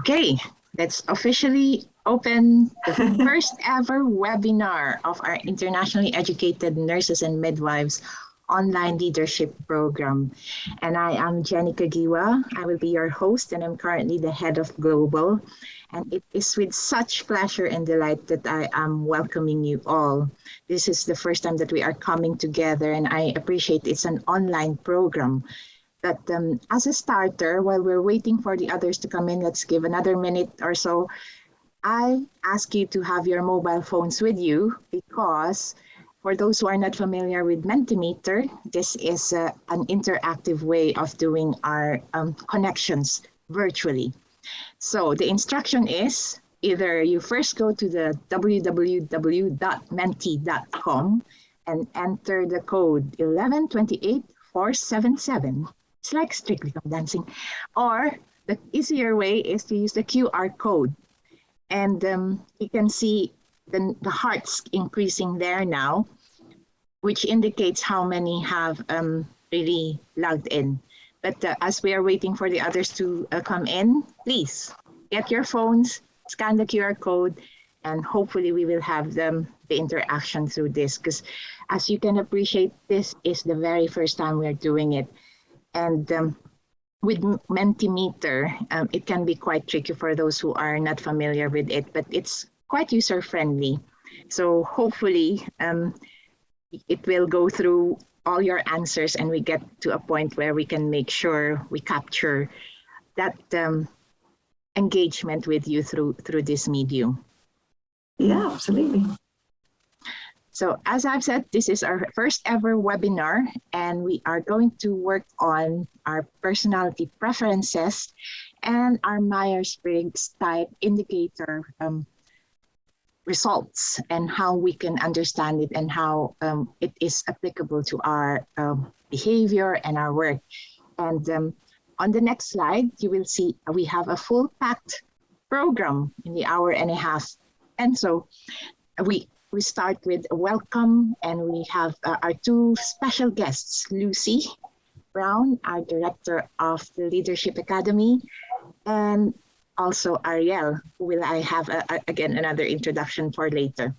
Okay, let's officially open the first ever webinar of our internationally educated nurses and midwives online leadership program. And I am Jenny Kagiwa. I will be your host, and I'm currently the head of Global. And it is with such pleasure and delight that I am welcoming you all. This is the first time that we are coming together, and I appreciate it's an online program. But as a starter, while we're waiting for the others to come in, let's give another minute or so. I ask you to have your mobile phones with you because for those who are not familiar with Mentimeter, this is an interactive way of doing our connections virtually. So the instruction is either you first go to the www.menti.com and enter the code 1128477. It's like Strictly Come Dancing. Or the easier way is to use the QR code. And you can see the hearts increasing there now, which indicates how many have really logged in. But as we are waiting for the others to come in, please get your phones, scan the QR code, and hopefully we will have the interaction through this. Because as you can appreciate, this is the very first time we're doing it. And with Mentimeter, it can be quite tricky for those who are not familiar with it, but it's quite user-friendly. So hopefully it will go through all your answers and we get to a point where we can make sure we capture that engagement with you through this medium. Yeah, absolutely. So as I've said, this is our first ever webinar, and we are going to work on our personality preferences and our Myers-Briggs type indicator results and how we can understand it and how it is applicable to our behavior and our work. And on the next slide, you will see we have a full packed program in the hour and a half. And so we start with a welcome, and we have our two special guests, Lucy Brown, our director of the Leadership Academy, and also Ariel, who will I have again another introduction for later.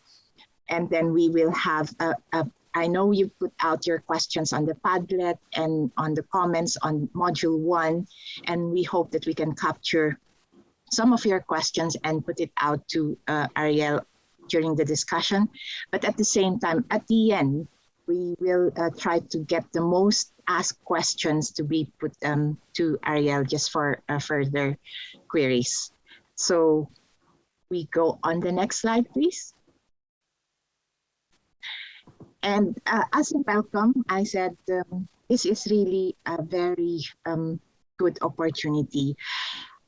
And then we will have I know you put out your questions on the Padlet and on the comments on module 1, and we hope that we can capture some of your questions and put it out to Ariel during the discussion. But at the same time, at the end, we will try to get the most asked questions to be put to Ariel just for further queries. So we go on the next slide, please. And as a welcome, I said, this is really a very good opportunity.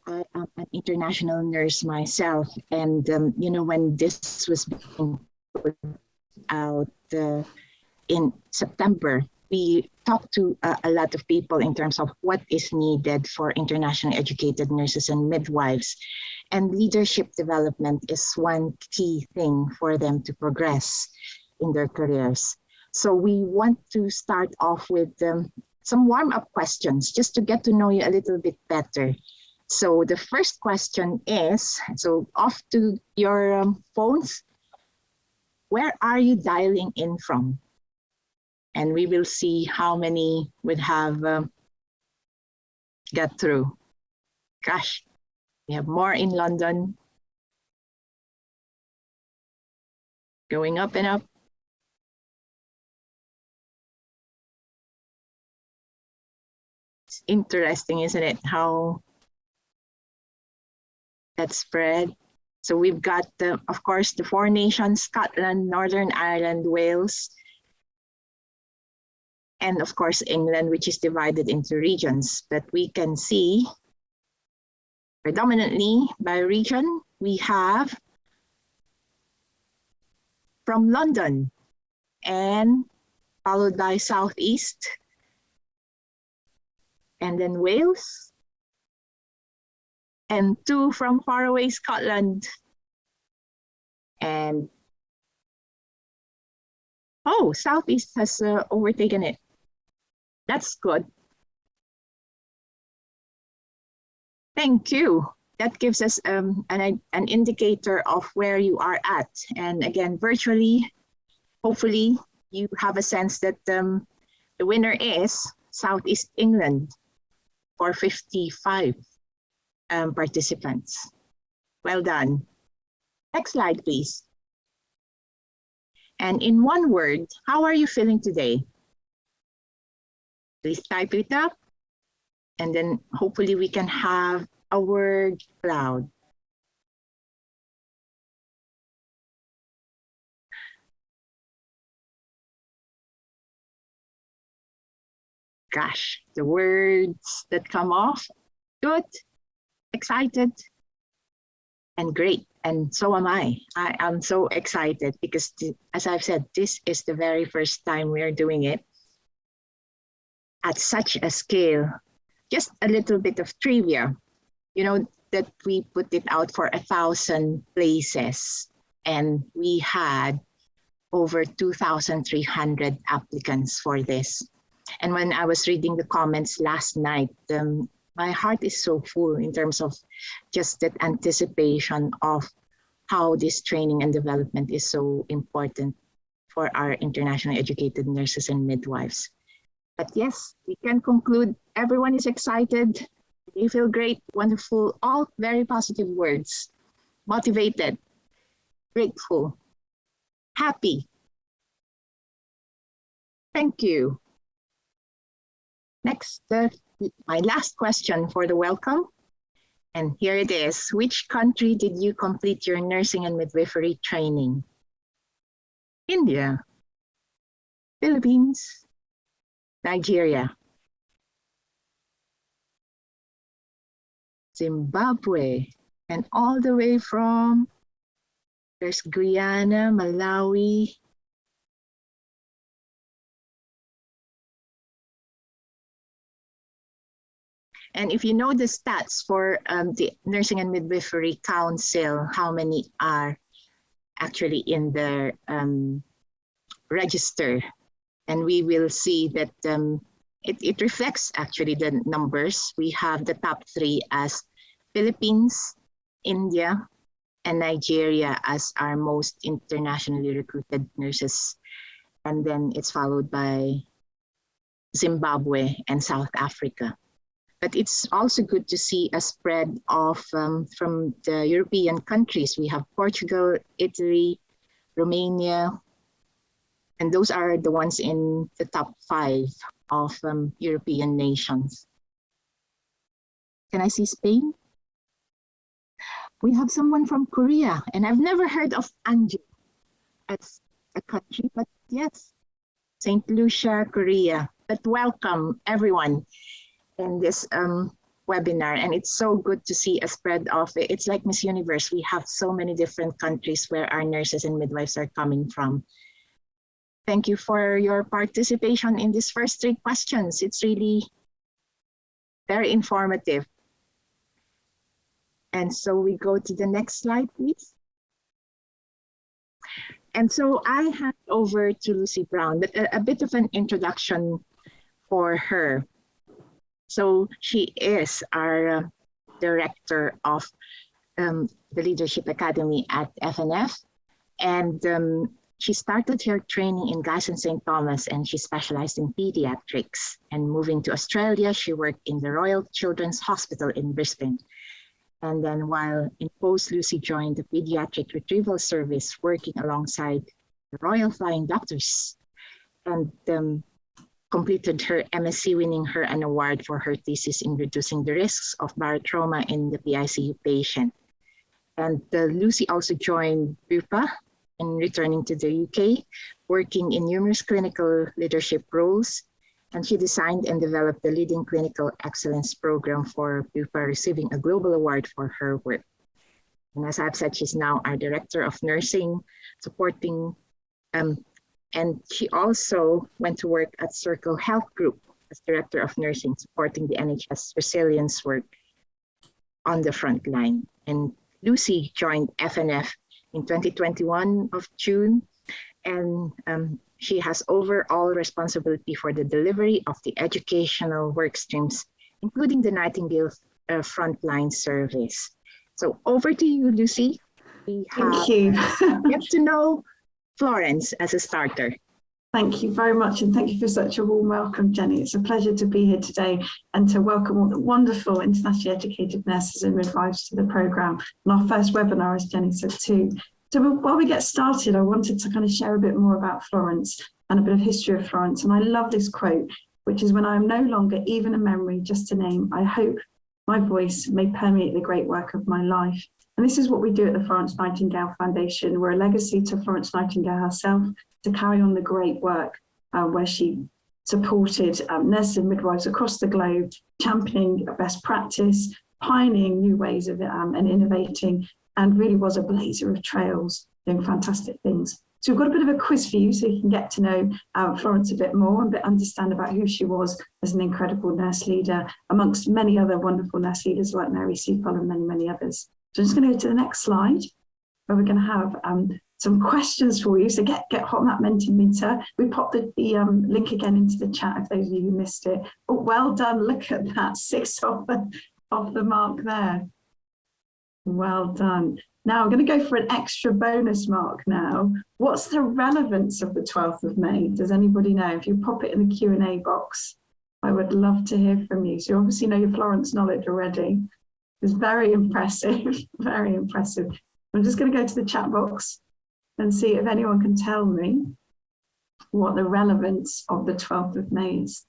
I am an international nurse myself, and you know, when this was being put out in September, we talked to a lot of people in terms of what is needed for internationally educated nurses and midwives, and leadership development is one key thing for them to progress in their careers. So we want to start off with some warm-up questions just to get to know you a little bit better. So the first question is, so off to your phones, where are you dialing in from? And we will see how many would have got through. Gosh, we have more in London. Going up and up. It's interesting, isn't it, how that spread. So we've got, of course, the 4 nations, Scotland, Northern Ireland, Wales, and of course, England, which is divided into regions. But we can see predominantly by region, we have from London and followed by Southeast, and then Wales, and 2 from faraway Scotland. And oh, Southeast has overtaken it. That's good. Thank you. that gives us an indicator of where you are at. And again, virtually, hopefully, you have a sense that the winner is Southeast England for 55 participants. Well done. Next slide, please. And in one word, how are you feeling today? Please type it up. And then hopefully we can have a word cloud. Gosh, the words that come off, good, excited, and great. And so am I. I am so excited because, as I've said, this is the very first time we're doing it at such a scale. Just a little bit of trivia, you know, that we put it out for 1,000 places and we had over 2,300 applicants for this. And when I was reading the comments last night, my heart is so full in terms of just that anticipation of how this training and development is so important for our internationally educated nurses and midwives. But yes, we can conclude everyone is excited. They feel great, wonderful, all very positive words. Motivated, grateful, happy. Thank you. Next, my last question for the welcome. And here it is. Which country did you complete your nursing and midwifery training? India, Philippines, Nigeria, Zimbabwe, and all the way from, there's Guyana, Malawi, and if you know the stats for the Nursing and Midwifery Council, how many are actually in their register, and we will see that it reflects actually the numbers. We have the top 3 as Philippines, India, and Nigeria as our most internationally recruited nurses. And then it's followed by Zimbabwe and South Africa. But it's also good to see a spread of from the European countries. We have Portugal, Italy, Romania, and those are the ones in the top 5 of European nations. Can I see Spain? We have someone from Korea, and I've never heard of Anju as a country, but yes, St. Lucia, Korea. But welcome everyone in this webinar, and it's so good to see a spread of it. It's like Miss Universe. We have so many different countries where our nurses and midwives are coming from. Thank you for your participation in these first 3 questions. It's really very informative. And so we go to the next slide, please. And so I hand over to Lucy Brown, but a bit of an introduction for her. So she is our director of the Leadership Academy at FNF. And she started her training in Guy's and St. Thomas, and she specialized in pediatrics. And moving to Australia, she worked in the Royal Children's Hospital in Brisbane. And then while in post, Lucy joined the Pediatric Retrieval Service, working alongside the Royal Flying Doctors, and completed her MSc, winning her an award for her thesis in reducing the risks of barotrauma in the PICU patient. And Lucy also joined BUPA in returning to the UK, working in numerous clinical leadership roles. And she designed and developed the leading clinical excellence program for BUPA, receiving a global award for her work. And as I've said, she's now our director of nursing, supporting, and she also went to work at Circle Health Group as director of nursing, supporting the NHS resilience work on the front line. And Lucy joined FNF in 2021 of June, and she has overall responsibility for the delivery of the educational work streams, including the Nightingale frontline service. So over to you, Lucy. We have Thank you. get to know Florence as a starter. Thank you very much, and thank you for such a warm welcome, Jenny. It's a pleasure to be here today and to welcome all the wonderful internationally educated nurses and midwives to the programme. And our first webinar, as Jenny said too. So while we get started, I wanted to kind of share a bit more about Florence and a bit of history of Florence. And I love this quote, which is, "When I am no longer even a memory, just a name, I hope my voice may permeate the great work of my life." And this is what we do at the Florence Nightingale Foundation. We're a legacy to Florence Nightingale herself to carry on the great work where she supported nurses and midwives across the globe, championing best practice, pioneering new ways of and innovating, and really was a blazer of trails, doing fantastic things. So we've got a bit of a quiz for you so you can get to know Florence a bit more and understand about who she was as an incredible nurse leader, amongst many other wonderful nurse leaders like Mary Seafall and many, many others. So I'm just going to go to the next slide, where we're going to have some questions for you. So get hot on that Mentimeter. We popped the link again into the chat if those of you who missed it. Oh, well done. Look at that. 6 off the mark there. Well done. Now I'm going to go for an extra bonus mark now. What's the relevance of the 12th of May? Does anybody know? If you pop it in the Q&A box, I would love to hear from you. So you obviously know your Florence knowledge already. It's very impressive, very impressive. I'm just going to go to the chat box and see if anyone can tell me what the relevance of the 12th of May is.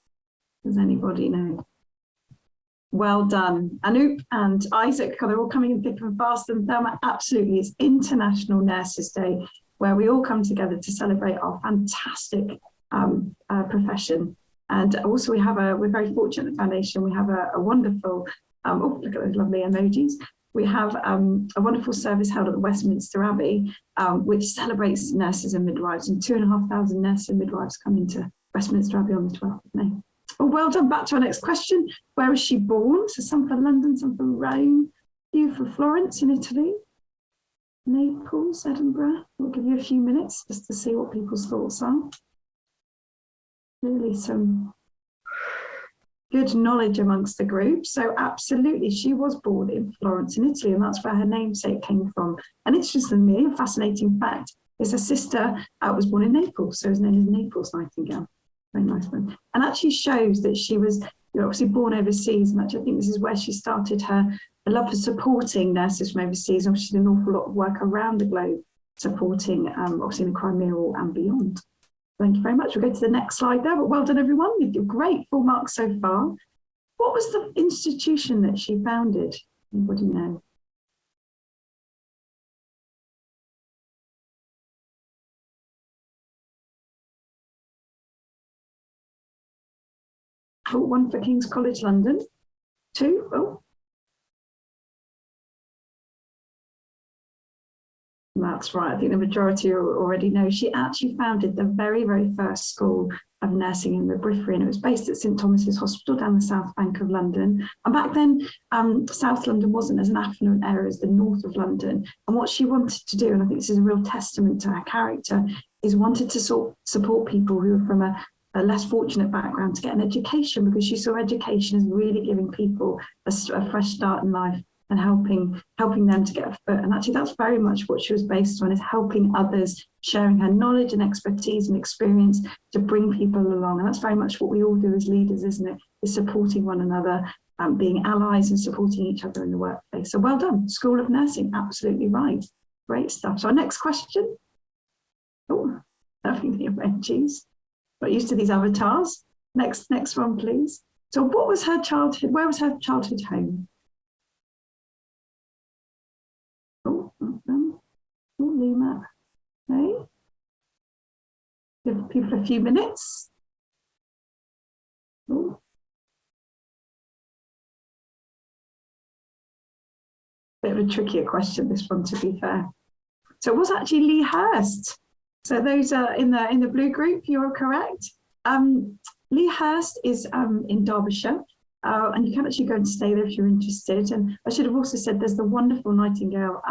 Does anybody know? Well done. Anoop and Isaac, they're all coming in thick and fast. And Thelma, absolutely, it's International Nurses Day, where we all come together to celebrate our fantastic profession. And also we're very fortunate at the foundation. We have a wonderful, oh, look at those lovely emojis. We have a wonderful service held at the Westminster Abbey, which celebrates nurses and midwives, and 2,500 nurses and midwives come into Westminster Abbey on the 12th of May. Oh, well done. Back to our next question. Where was she born? So some for London, some for Rome, a few for Florence in Italy, Naples, Edinburgh. We'll give you a few minutes just to see what people's thoughts are. Really some good knowledge amongst the group. So absolutely, she was born in Florence in Italy, and that's where her namesake came from. And interestingly, a fascinating fact is her sister was born in Naples, so his name is Naples Nightingale. Very nice one. And actually shows that she was obviously born overseas, and actually I think this is where she started her love for supporting nurses from overseas. And she did an awful lot of work around the globe supporting obviously in the Crimea and beyond. Thank you very much. We'll go to the next slide there, but well done everyone. You did great, full marks so far. What was the institution that she founded? Anybody know? Oh, 1 for King's College London. 2, oh. That's right. I think the majority already know. She actually founded the very, very first school of nursing in Midwifery, and it was based at St Thomas's Hospital down the south bank of London. And back then, South London wasn't as an affluent area as the north of London. And what she wanted to do, and I think this is a real testament to her character, is wanted to support people who are from a less fortunate background to get an education, because she saw education as really giving people a fresh start in life and helping them to get a foot. And actually that's very much what she was based on, is helping others, sharing her knowledge and expertise and experience to bring people along. And that's very much what we all do as leaders, isn't it? Is supporting one another, being allies and supporting each other in the workplace. So well done, School of Nursing, absolutely right. Great stuff. So our next question. Oh, loving the emojis. Got used to these avatars. Next one, please. So what was her childhood? Where was her childhood home? Oh, Lima. Okay. Give people a few minutes. Oh. Bit of a trickier question, this one, to be fair. So it was actually Lea Hurst. So those are in the blue group, you're correct. Lea Hurst is in Derbyshire, and you can actually go and stay there if you're interested. And I should have also said there's the wonderful Nightingale,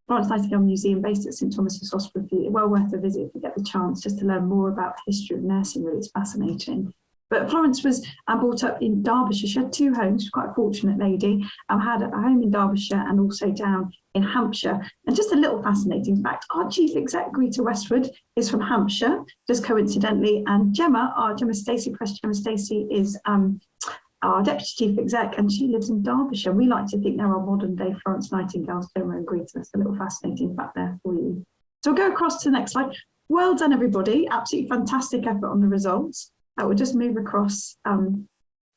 Florence Nightingale Museum based at St Thomas's Hospital. Well worth a visit if you get the chance, just to learn more about the history of nursing. Really, it's fascinating. But Florence was brought up in Derbyshire. She had two homes. She was quite a fortunate lady. Had a home in Derbyshire and also down in Hampshire. And just a little fascinating fact, our chief exec, Greta Westwood, is from Hampshire, just coincidentally. And Gemma Stacey, Press Gemma Stacey, is our deputy chief exec, and she lives in Derbyshire. We like to think they're our modern day Florence Nightingales, Gemma and Greta. That's a little fascinating fact there for you. So we'll go across to the next slide. Well done, everybody. Absolutely fantastic effort on the results. We'll just move across.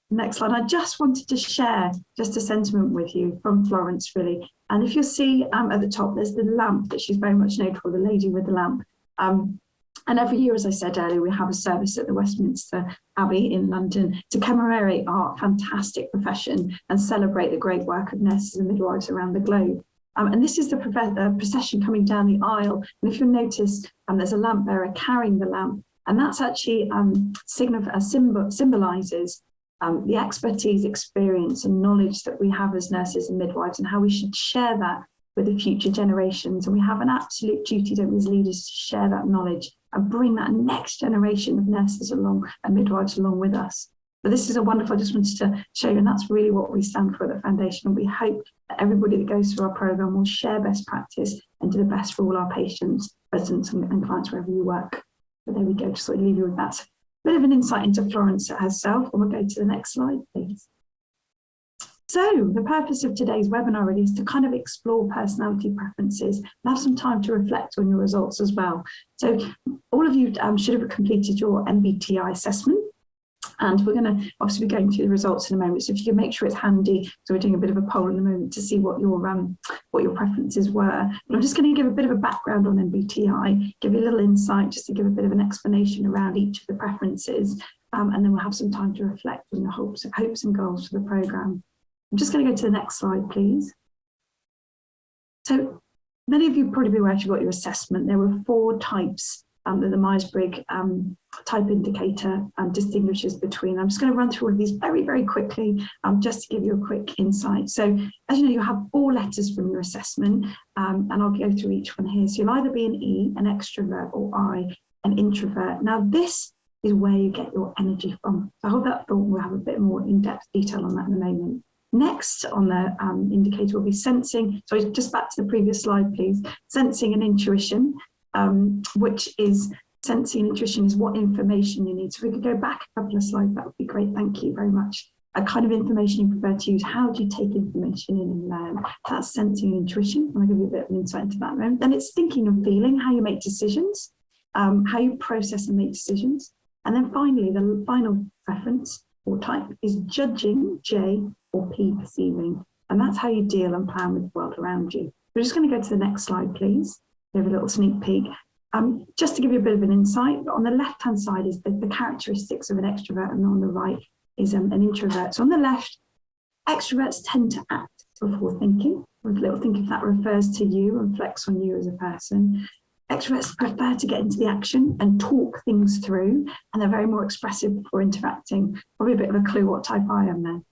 Next slide. I just wanted to share just a sentiment with you from Florence, really. And if you'll see at the top, there's the lamp that she's very much known for, the lady with the lamp. And every year, as I said earlier, we have a service at the Westminster Abbey in London to commemorate our fantastic profession and celebrate the great work of nurses and midwives around the globe. And this is the procession coming down the aisle. And if you'll notice, there's a lamp bearer carrying the lamp. And that's actually symbolises the expertise, experience and knowledge that we have as nurses and midwives, and how we should share that with the future generations. And we have an absolute duty, don't we, as leaders, to share that knowledge and bring that next generation of nurses along and midwives along with us. But this is a wonderful, I just wanted to show you, and that's really what we stand for at the foundation. And we hope that everybody that goes through our programme will share best practice and do the best for all our patients, residents and clients wherever you work. But there we go, just sort of leave you with that. Bit of an insight into Florence herself, and we'll go to the next slide, please. So the purpose of today's webinar really is to kind of explore personality preferences and have some time to reflect on your results as well. So all of you should have completed your MBTI assessment. And we're going to obviously be going through the results in a moment. So if you can make sure it's handy, so we're doing a bit of a poll in a moment to see what your preferences were. But I'm just going to give a bit of a background on MBTI, give you a little insight, just to give a bit of an explanation around each of the preferences, and then we'll have some time to reflect on your hopes and goals for the programme. I'm just going to go to the next slide, please. So many of you probably be aware you got your assessment. There were 4 types that the Myers-Briggs type indicator distinguishes between. I'm just going to run through all of these very, very quickly, just to give you a quick insight. So as you know, you have 4 letters from your assessment, and I'll go through each one here. So you'll either be an E, an extrovert, or I, an introvert. Now this is where you get your energy from. So I hold that thought. We'll have a bit more in-depth detail on that in a moment. Next on the indicator will be sensing. So just back to the previous slide, please. Sensing and intuition. Which is sensing and intuition is what information you need. So if we could go back a couple of slides, that would be great. Thank you very much. A kind of information you prefer to use. How do you take information in and learn? That's sensing and intuition. I'll give you a bit of an insight into that moment. Then it's thinking and feeling, how you make decisions, how you process and make decisions. And then finally, the final preference or type is judging, J, or P, perceiving. And that's how you deal and plan with the world around you. We're just going to go to the next slide, please. Give a little sneak peek. Just to give you a bit of an insight, on the left-hand side is the characteristics of an extrovert, and on the right is an introvert. So on the left, extroverts tend to act before thinking, with a little think if that refers to you and flex on you as a person. Extroverts prefer to get into the action and talk things through, and they're very more expressive before interacting. Probably a bit of a clue what type I am then.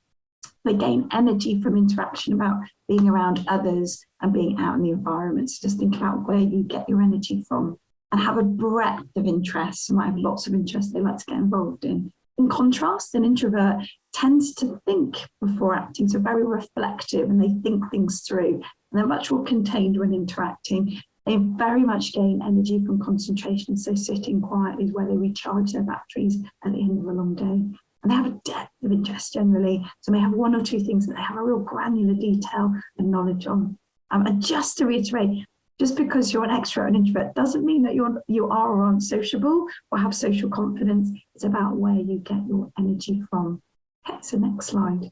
They gain energy from interaction, about being around others and being out in the environment. So just think about where you get your energy from, and have a breadth of interests. They might have lots of interests they like to get involved in. In contrast, an introvert tends to think before acting, so very reflective, and they think things through. And they're much more contained when interacting. They very much gain energy from concentration, so sitting quietly is where they recharge their batteries at the end of a long day. And they have a depth of interest generally. So they have 1 or 2 things that they have a real granular detail and knowledge on. And just to reiterate, just because you're an extrovert or an introvert doesn't mean that you are or aren't sociable or have social confidence. It's about where you get your energy from. Okay, so next slide.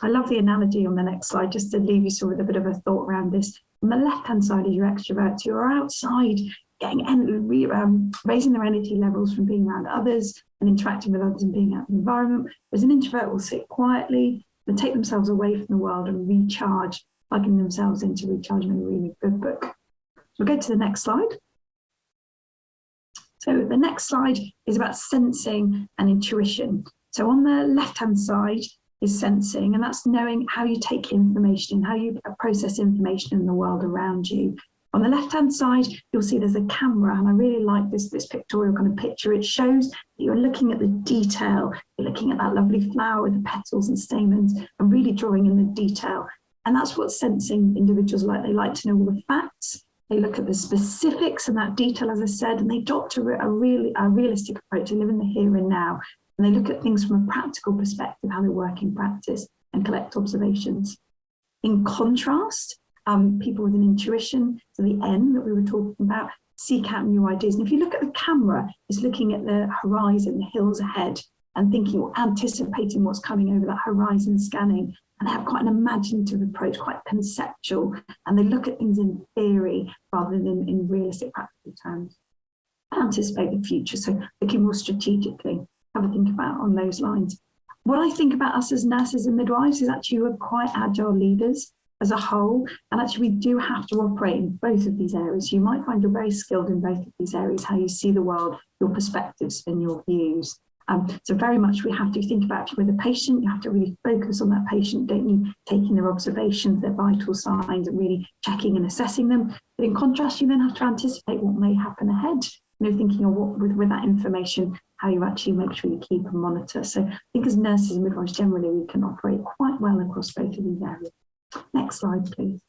I love the analogy on the next slide, just to leave you sort of with a bit of a thought around this. On the left-hand side is your extroverts who are outside, raising their energy levels from being around others and interacting with others and being out in the environment. Whereas an introvert will sit quietly and take themselves away from the world and recharge, plugging themselves into recharging a really good book. So we'll go to the next slide. So the next slide is about sensing and intuition. So on the left-hand side is sensing, and that's knowing how you take information, how you process information in the world around you. On the left-hand side, you'll see there's a camera, and I really like this pictorial kind of picture. It shows that you're looking at the detail. You're looking at that lovely flower with the petals and stamens and really drawing in the detail. And that's what sensing individuals like. They like to know all the facts. They look at the specifics and that detail, as I said, and they adopt a realistic approach. They live in the here and now. And they look at things from a practical perspective, how they work in practice, and collect observations. In contrast, people with an intuition, so the N that we were talking about, seek out new ideas. And if you look at the camera, it's looking at the horizon, the hills ahead, and thinking or anticipating what's coming over that horizon, scanning, and they have quite an imaginative approach, quite conceptual, and they look at things in theory rather than in realistic practical terms. Anticipate the future, so looking more strategically, have a think about on those lines. What I think about us as nurses and midwives is actually we're quite agile leaders as a whole, and actually we do have to operate in both of these areas. You might find you're very skilled in both of these areas, how you see the world, your perspectives and your views. So very much we have to think about with a patient, you have to really focus on that patient, don't you? Taking their observations, their vital signs, and really checking and assessing them. But in contrast, you then have to anticipate what may happen ahead, thinking of what with that information, how you actually make sure you keep and monitor. So I think as nurses and midwives, generally, we can operate quite well across both of these areas. Next slide, please.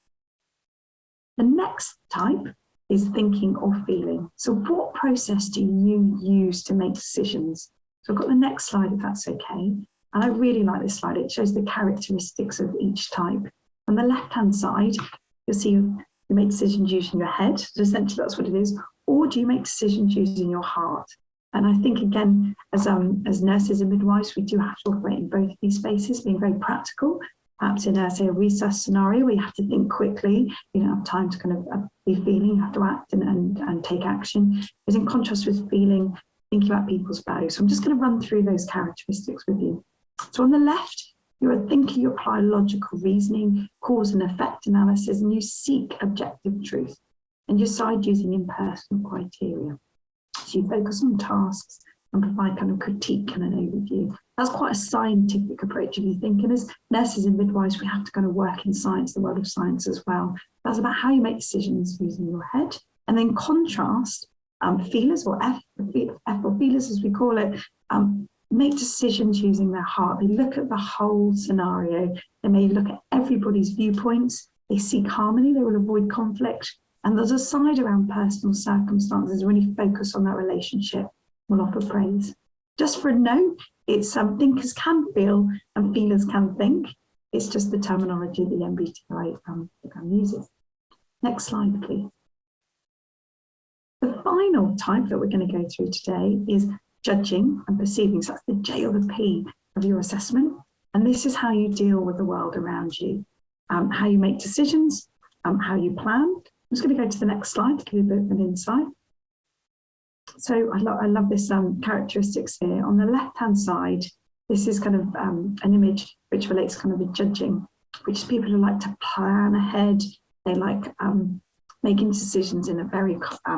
The next type is thinking or feeling. So what process do you use to make decisions? So I've got the next slide, if that's okay. And I really like this slide. It shows the characteristics of each type. On the left-hand side, you'll see you make decisions using your head. So essentially that's what it is. Or do you make decisions using your heart? And I think, again, as nurses and midwives, we do have to operate in both of these spaces, being very practical. Perhaps in say a resus scenario where you have to think quickly, you don't have time to kind of be feeling, you have to act and take action. But in contrast with feeling, thinking about people's values. So I'm just going to run through those characteristics with you. So on the left, you're a thinker, you apply logical reasoning, cause and effect analysis, and you seek objective truth. And you decide using impersonal criteria. So you focus on tasks and provide kind of critique and an overview. That's quite a scientific approach if you think. And as nurses and midwives, we have to kind of work in science, the world of science as well. That's about how you make decisions using your head. And then contrast, feelers, or F or feelers as we call it, make decisions using their heart. They look at the whole scenario. They may look at everybody's viewpoints. They seek harmony. They will avoid conflict. And there's a side around personal circumstances, really focus on that relationship, will offer praise. Just for a note, it's thinkers can feel and feelers can think. It's just the terminology the MBTI program uses. Next slide, please. The final type that we're going to go through today is judging and perceiving. So that's the J or the P of your assessment. And this is how you deal with the world around you, how you make decisions, how you plan. I'm just going to go to the next slide to give you a bit of an insight. So I love this characteristics here. On the left-hand side, this is kind of an image which relates kind of with judging, which is people who like to plan ahead. They like making decisions in a very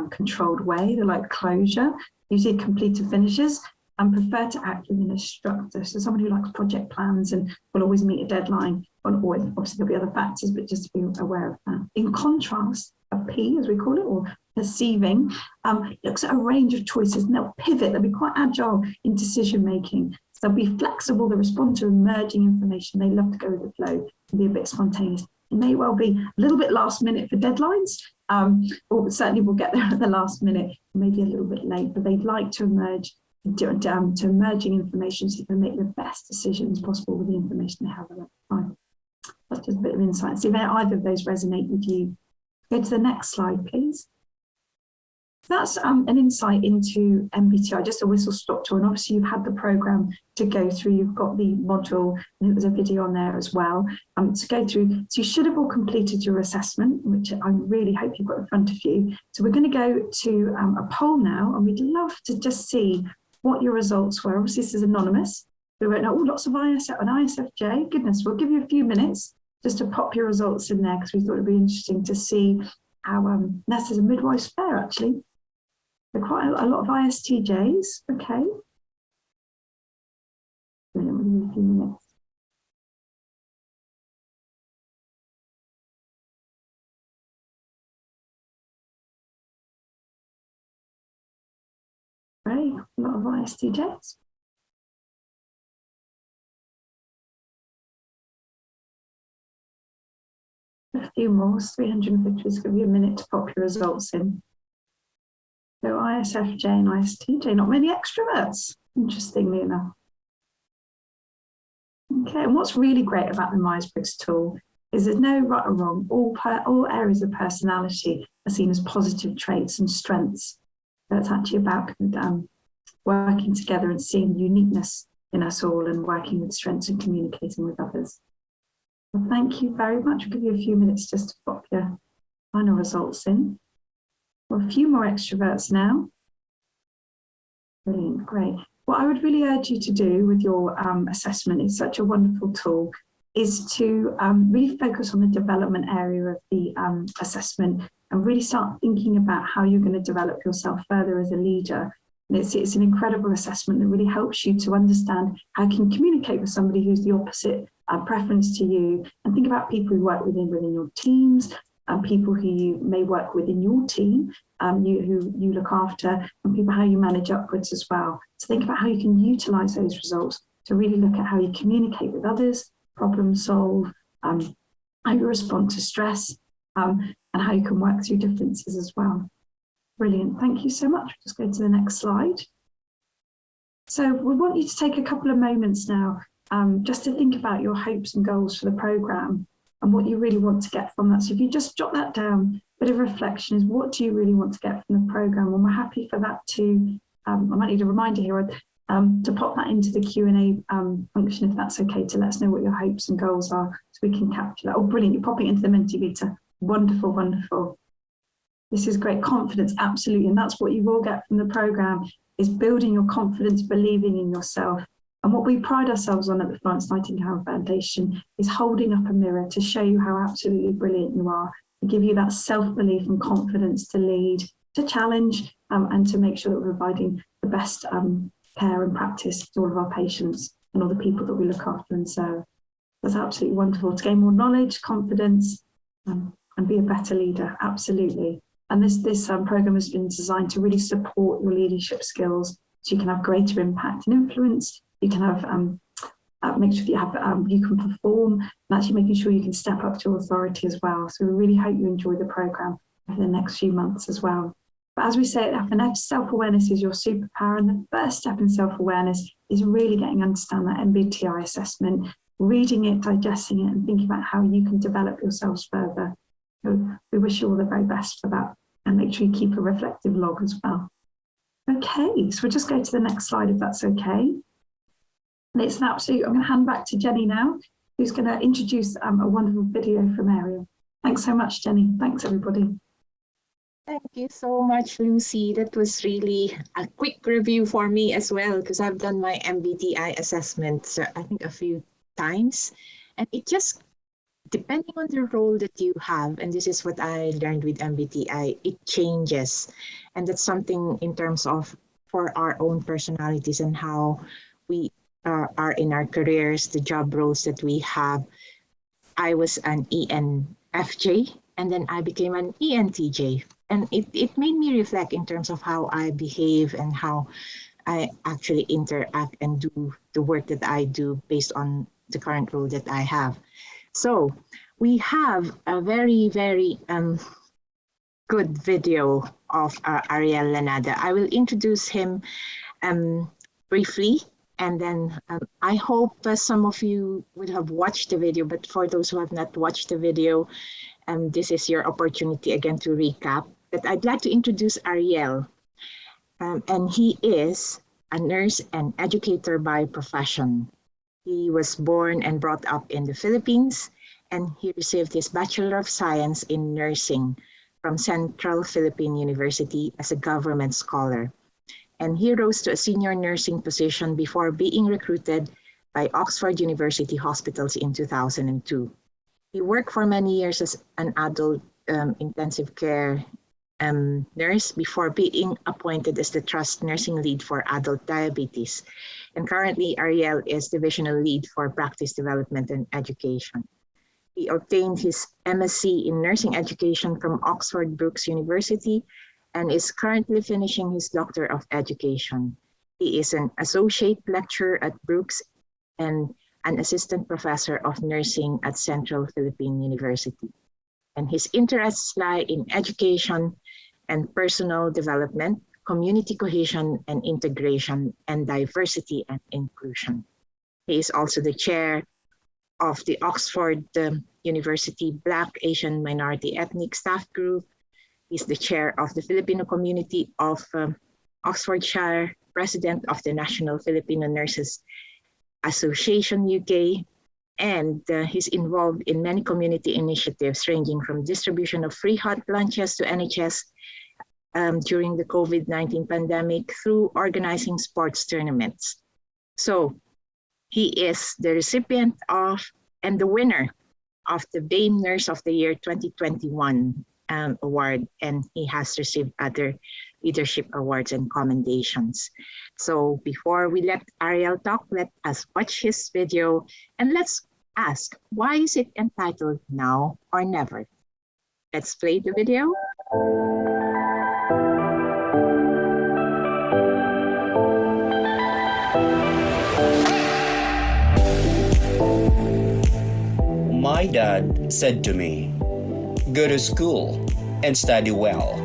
controlled way. They like closure, usually completed finishes, and prefer to act within a structure. So someone who likes project plans and will always meet a deadline. Or obviously there'll be other factors, but just to be aware of that. In contrast, a P, as we call it, or perceiving, looks at a range of choices, and they'll pivot. They'll be quite agile in decision making. So they'll be flexible. They respond to emerging information. They love to go with the flow and be a bit spontaneous. It may well be a little bit last minute for deadlines, or certainly we'll get there at the last minute, maybe a little bit late, but they'd like to emerge to emerging information so they can make the best decisions possible with the information they have at that time. That's just a bit of insight. See if either of those resonate with you. Go to the next slide, please. That's an insight into MBTI, just a whistle-stop tour. And obviously you've had the programme to go through. You've got the module, and there's a video on there as well to go through. So you should have all completed your assessment, which I really hope you've got in front of you. So we're going to go to a poll now, and we'd love to just see what your results were. Obviously this is anonymous. We won't know, lots of ISF and ISFJ. Goodness, we'll give you a few minutes just to pop your results in there, because we thought it'd be interesting to see how nurses and midwives fare, actually. There are quite a lot of ISTJs, okay. We'll give you a few minutes. Okay, a lot of ISTJs. A few more, 350 is going to be a minute to pop your results in. So ISFJ and ISTJ, not many extroverts, interestingly enough. Okay, and what's really great about the Myers-Briggs tool is there's no right or wrong. All areas of personality are seen as positive traits and strengths. So it's actually about working together and seeing uniqueness in us all and working with strengths and communicating with others. Well, thank you very much. I'll give you a few minutes just to pop your final results in. Well, a few more extroverts now. Brilliant, great. What I would really urge you to do with your assessment, is such a wonderful tool, is to really focus on the development area of the assessment and really start thinking about how you're going to develop yourself further as a leader. And it's an incredible assessment that really helps you to understand how you can communicate with somebody who's the opposite preference to you, and think about people you work within your teams, people who you may work with in your team, who you look after, and people how you manage upwards as well. So think about how you can utilize those results to really look at how you communicate with others, problem solve, how you respond to stress, and how you can work through differences as well. Brilliant, thank you so much. Just go to the next slide. So we want you to take a couple of moments now just to think about your hopes and goals for the programme and what you really want to get from that. So if you just jot that down, a bit of reflection is, what do you really want to get from the programme? And we're happy for that to, I might need a reminder here, to pop that into the Q&A function, if that's okay, to let us know what your hopes and goals are, so we can capture that. Oh, brilliant, you're popping into the Mentimeter. Wonderful, wonderful. This is great. Confidence, absolutely. And that's what you will get from the programme, is building your confidence, believing in yourself. And what we pride ourselves on at the Florence Nightingale Foundation is holding up a mirror to show you how absolutely brilliant you are, to give you that self-belief and confidence to lead, to challenge, and to make sure that we're providing the best care and practice to all of our patients and all the people that we look after and serve. That's absolutely wonderful, to gain more knowledge, confidence, and be a better leader, absolutely. And this programme has been designed to really support your leadership skills, so you can have greater impact and influence. You can have make sure that you have you can perform, and actually making sure you can step up to authority as well. So we really hope you enjoy the programme over the next few months as well. But as we say at FNF, self-awareness is your superpower, and the first step in self-awareness is really getting to understand that MBTI assessment, reading it, digesting it, and thinking about how you can develop yourselves further. So we wish you all the very best for that, and make sure you keep a reflective log as well. Okay, so we'll just go to the next slide if that's okay. And it's an absolute, I'm going to hand back to Jenny now, who's going to introduce a wonderful video from Ariel. Thanks so much, Jenny. Thanks, everybody. Thank you so much, Lucy. That was really a quick review for me as well, because I've done my MBTI assessment, I think a few times. And it just, depending on the role that you have, and this is what I learned with MBTI, it changes. And that's something in terms of for our own personalities and how we are in our careers, the job roles that we have. I was an ENFJ, and then I became an ENTJ. And it made me reflect in terms of how I behave and how I actually interact and do the work that I do based on the current role that I have. So we have a very, very good video of Ariel Lanada. I will introduce him briefly. And then I hope some of you would have watched the video, but for those who have not watched the video, this is your opportunity again to recap. But I'd like to introduce Ariel. And he is a nurse and educator by profession. He was born and brought up in the Philippines, and he received his Bachelor of Science in Nursing from Central Philippine University as a government scholar. And he rose to a senior nursing position before being recruited by Oxford University Hospitals in 2002. He worked for many years as an adult intensive care nurse before being appointed as the Trust Nursing Lead for Adult Diabetes. And currently, Ariel is Divisional Lead for Practice Development and Education. He obtained his MSc in Nursing Education from Oxford Brookes University and is currently finishing his Doctor of Education. He is an associate lecturer at Brooks and an assistant professor of nursing at Central Philippine University. And his interests lie in education and personal development, community cohesion and integration, and diversity and inclusion. He is also the chair of the Oxford University Black Asian Minority Ethnic Staff Group. He's the chair of the Filipino community of Oxfordshire, president of the National Filipino Nurses Association UK, and he's involved in many community initiatives ranging from distribution of free hot lunches to NHS during the COVID-19 pandemic through organizing sports tournaments. So he is the recipient of and the winner of the BAME Nurse of the Year 2021 award, and he has received other leadership awards and commendations. So before we let Ariel talk, let us watch his video and let's ask, why is it entitled Now or Never? Let's play the video. My dad said to me, go to school and study well.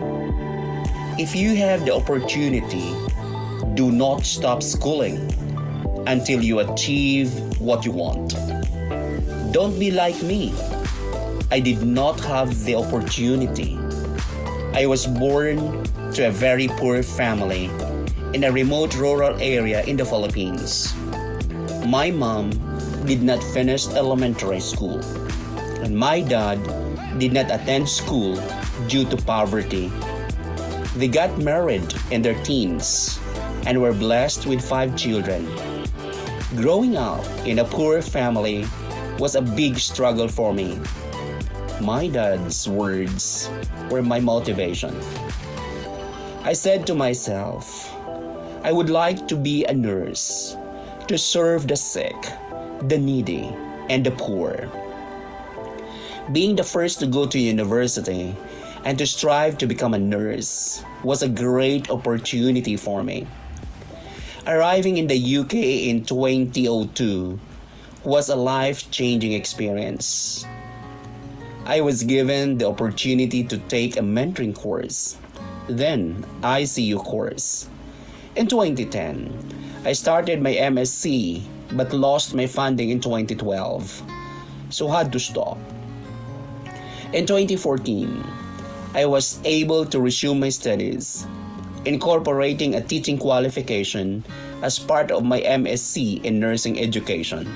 If you have the opportunity, do not stop schooling until you achieve what you want. Don't be like me. I did not have the opportunity. I was born to a very poor family in a remote rural area in the Philippines. My mom did not finish elementary school, and my dad did not attend school due to poverty. They got married in their teens and were blessed with 5 children. Growing up in a poor family was a big struggle for me. My dad's words were my motivation. I said to myself, I would like to be a nurse, to serve the sick, the needy, and the poor. Being the first to go to university and to strive to become a nurse was a great opportunity for me. Arriving in the UK in 2002 was a life-changing experience. I was given the opportunity to take a mentoring course, then ICU course. In 2010, I started my MSc but lost my funding in 2012, so had to stop. In 2014, I was able to resume my studies, incorporating a teaching qualification as part of my MSc in nursing education.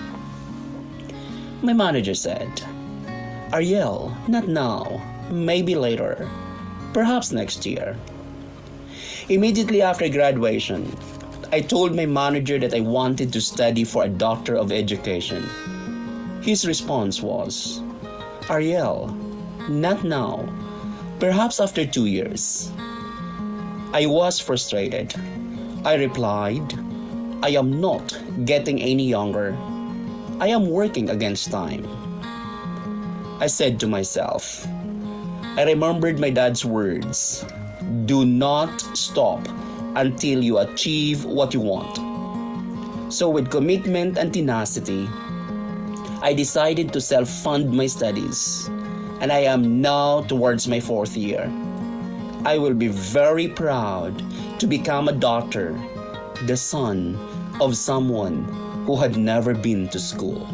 My manager said, Ariel, not now, maybe later, perhaps next year. Immediately after graduation, I told my manager that I wanted to study for a Doctor of Education. His response was, Ariel, not now, perhaps after 2 years. I was frustrated. I replied, I am not getting any younger. I am working against time. I said to myself, I remembered my dad's words, do not stop until you achieve what you want. So with commitment and tenacity, I decided to self-fund my studies, and I am now towards my 4th year. I will be very proud to become a doctor, the son of someone who had never been to school.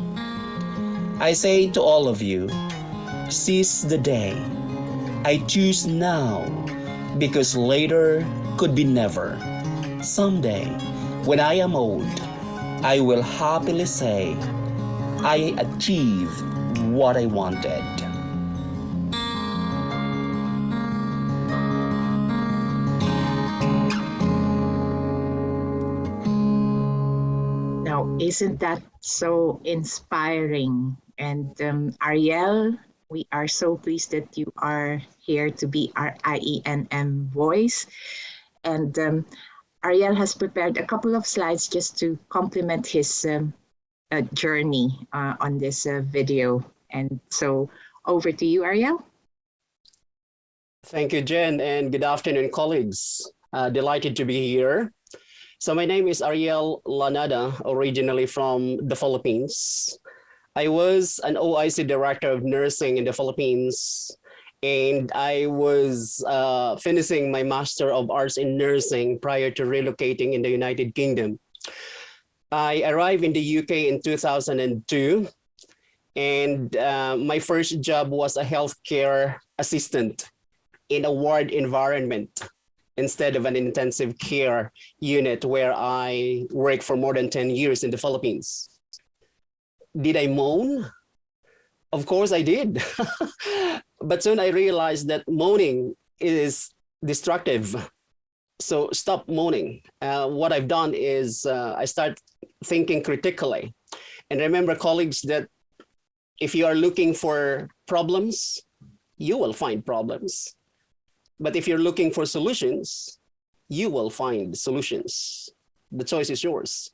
I say to all of you, seize the day. I choose now because later could be never. Someday, when I am old, I will happily say, I achieved what I wanted. Now, isn't that so inspiring? And Ariel, we are so pleased that you are here to be our IENM voice. And Ariel has prepared a couple of slides just to complement his journey on this video. And so over to you, Ariel. Thank you, Jen, and good afternoon, colleagues. Delighted to be here. So my name is Ariel Lanada, originally from the Philippines. I was an OIC Director of Nursing in the Philippines, and I was finishing my Master of Arts in Nursing prior to relocating in the United Kingdom. I arrived in the UK in 2002, and my first job was a healthcare assistant in a ward environment instead of an intensive care unit where I worked for more than 10 years in the Philippines. Did I moan? Of course I did. But soon I realized that moaning is destructive. So stop moaning. What I've done is I start thinking critically. And remember, colleagues, that if you are looking for problems, you will find problems. But if you're looking for solutions, you will find solutions. The choice is yours.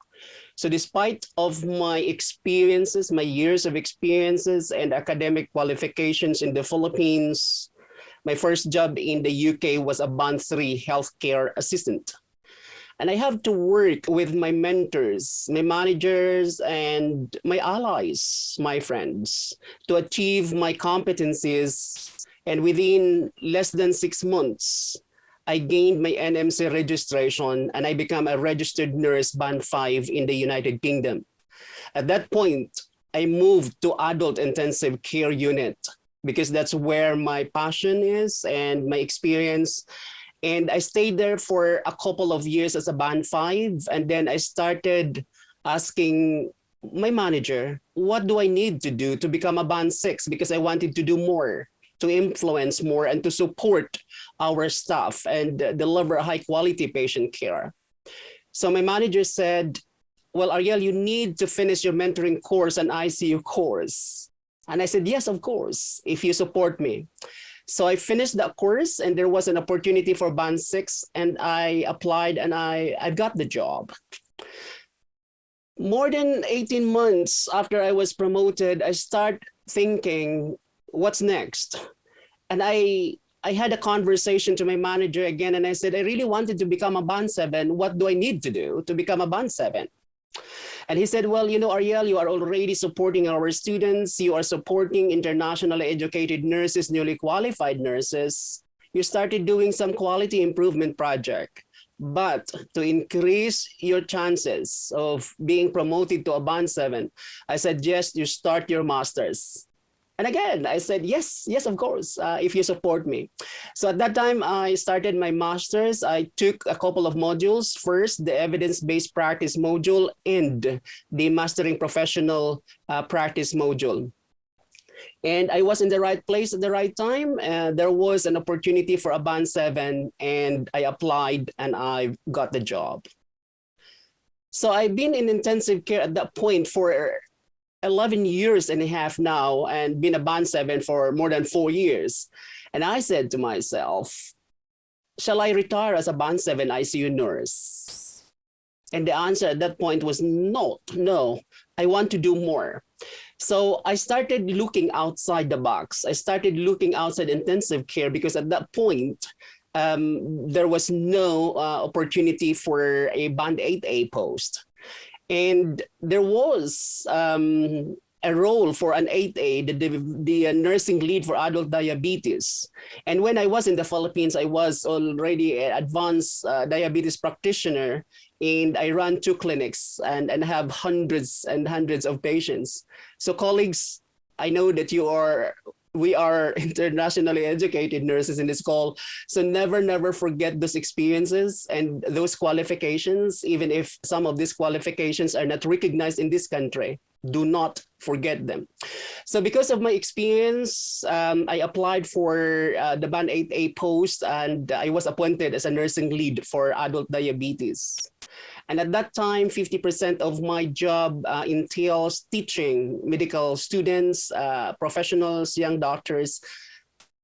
So despite of my experiences, my years of experiences and academic qualifications in the Philippines, my first job in the UK was a Band 3 healthcare assistant. And I have to work with my mentors, my managers, and my allies, my friends, to achieve my competencies. And within less than 6 months, I gained my NMC registration and I became a registered nurse Band 5 in the United Kingdom. At that point, I moved to adult intensive care unit because that's where my passion is and my experience. And I stayed there for a couple of years as a Band 5. And then I started asking my manager, what do I need to do to become a Band 6? Because I wanted to do more, to influence more, and to support our staff and deliver high quality patient care. So my manager said, well, Ariel, you need to finish your mentoring course and ICU course. And I said, yes, of course, if you support me. So I finished that course and there was an opportunity for Band 6 and I applied and I got the job. More than 18 months after I was promoted, I start thinking, what's next? And I had a conversation to my manager again, and I said, I really wanted to become a Band 7. What do I need to do to become a Band 7? And he said, well, you know, Ariel, you are already supporting our students. You are supporting internationally educated nurses, newly qualified nurses. You started doing some quality improvement project. But to increase your chances of being promoted to a Band 7, I suggest you start your master's. And again, I said, yes, of course, if you support me. So at that time, I started my master's. I took a couple of modules. First, the evidence-based practice module and the mastering professional practice module. And I was in the right place at the right time. There was an opportunity for a Band 7, and I applied and I got the job. So I've been in intensive care at that point for 11 years and a half now and been a Band 7 for more than 4 years. And I said to myself, shall I retire as a Band 7 ICU nurse? And the answer at that point was no, I want to do more. So I started looking outside the box. I started looking outside intensive care because at that point, there was no opportunity for a Band 8A post. And there was a role for an 8A, the nursing lead for adult diabetes. And when I was in the Philippines, I was already an advanced diabetes practitioner, and I ran 2 clinics and have hundreds and hundreds of patients. So colleagues, I know that we are internationally educated nurses in this call. So never forget those experiences and those qualifications, even if some of these qualifications are not recognized in this country. Do not forget them. So because of my experience, I applied for the Band 8A post and I was appointed as a nursing lead for adult diabetes. And at that time, 50% of my job entails teaching medical students, professionals, young doctors.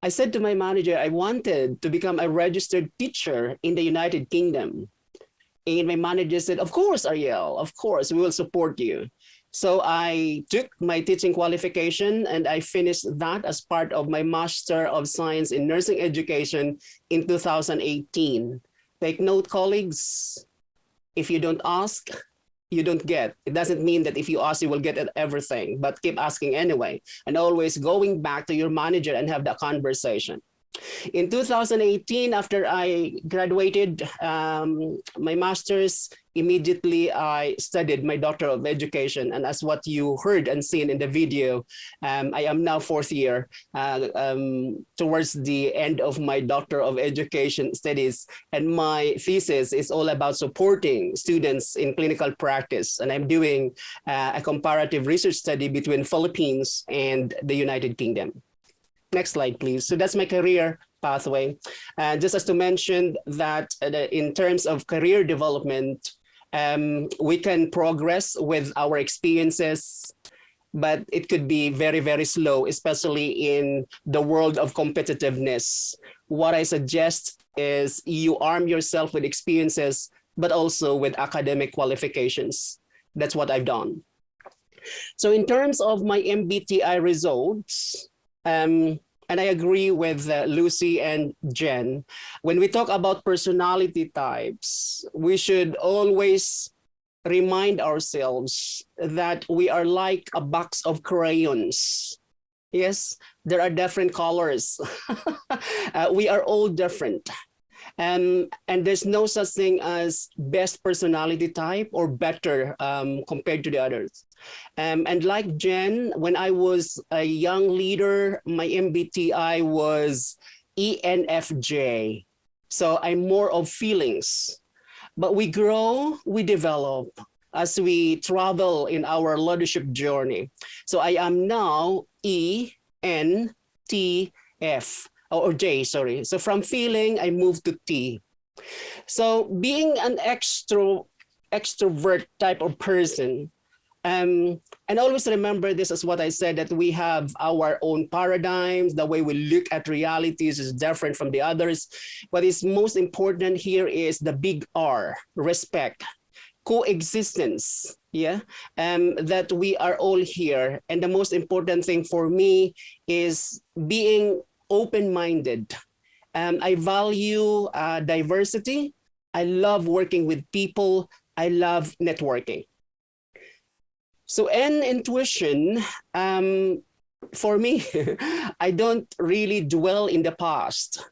I said to my manager, I wanted to become a registered teacher in the United Kingdom. And my manager said, of course, Ariel, of course, we will support you. So I took my teaching qualification and I finished that as part of my Master of Science in Nursing Education in 2018. Take note, colleagues, if you don't ask, you don't get. It doesn't mean that if you ask, you will get everything, but keep asking anyway. And always going back to your manager and have that conversation. In 2018, after I graduated my master's, immediately I studied my Doctor of Education. And as what you heard and seen in the video, I am now fourth year towards the end of my Doctor of Education studies. And my thesis is all about supporting students in clinical practice. And I'm doing a comparative research study between Philippines and the United Kingdom. Next slide, please. So that's my career pathway. And just as to mention that in terms of career development, we can progress with our experiences, but it could be very, very slow, especially in the world of competitiveness. What I suggest is you arm yourself with experiences, but also with academic qualifications. That's what I've done. So in terms of my MBTI results, and I agree with Lucy and Jen. When we talk about personality types, we should always remind ourselves that we are like a box of crayons. Yes, there are different colors. We are all different. And there's no such thing as best personality type or better compared to the others. And like Jen, when I was a young leader, my MBTI was ENFJ. So I'm more of feelings. But we grow, we develop as we travel in our leadership journey. So I am now ENTF. Or J, sorry. So from feeling, I moved to T. So being an extrovert type of person, and always remember this is what I said, that we have our own paradigms. The way we look at realities is different from the others. What is most important here is the big R, respect, coexistence, yeah, that we are all here. And the most important thing for me is being open-minded. I value diversity. I love working with people. I love networking. So N, intuition, for me, I don't really dwell in the past.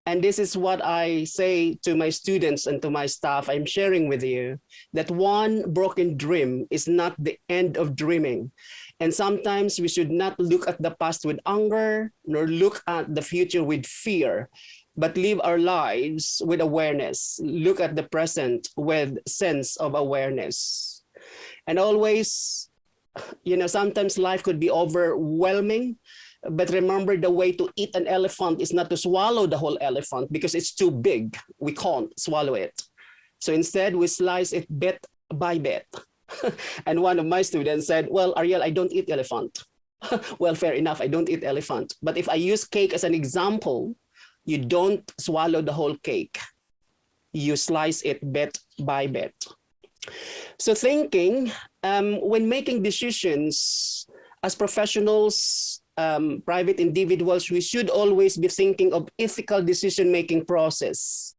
And this is what I say to my students and to my staff. I'm sharing with you that one broken dream is not the end of dreaming. And sometimes we should not look at the past with anger, nor look at the future with fear, but live our lives with awareness. Look at the present with sense of awareness. And always, you know, sometimes life could be overwhelming, but remember, the way to eat an elephant is not to swallow the whole elephant because it's too big. We can't swallow it. So instead, we slice it bit by bit. And one of my students said, well, Ariel, I don't eat elephant. Well, fair enough, I don't eat elephant. But if I use cake as an example, you don't swallow the whole cake. You slice it bit by bit. So thinking, when making decisions as professionals, private individuals, we should always be thinking of ethical decision-making process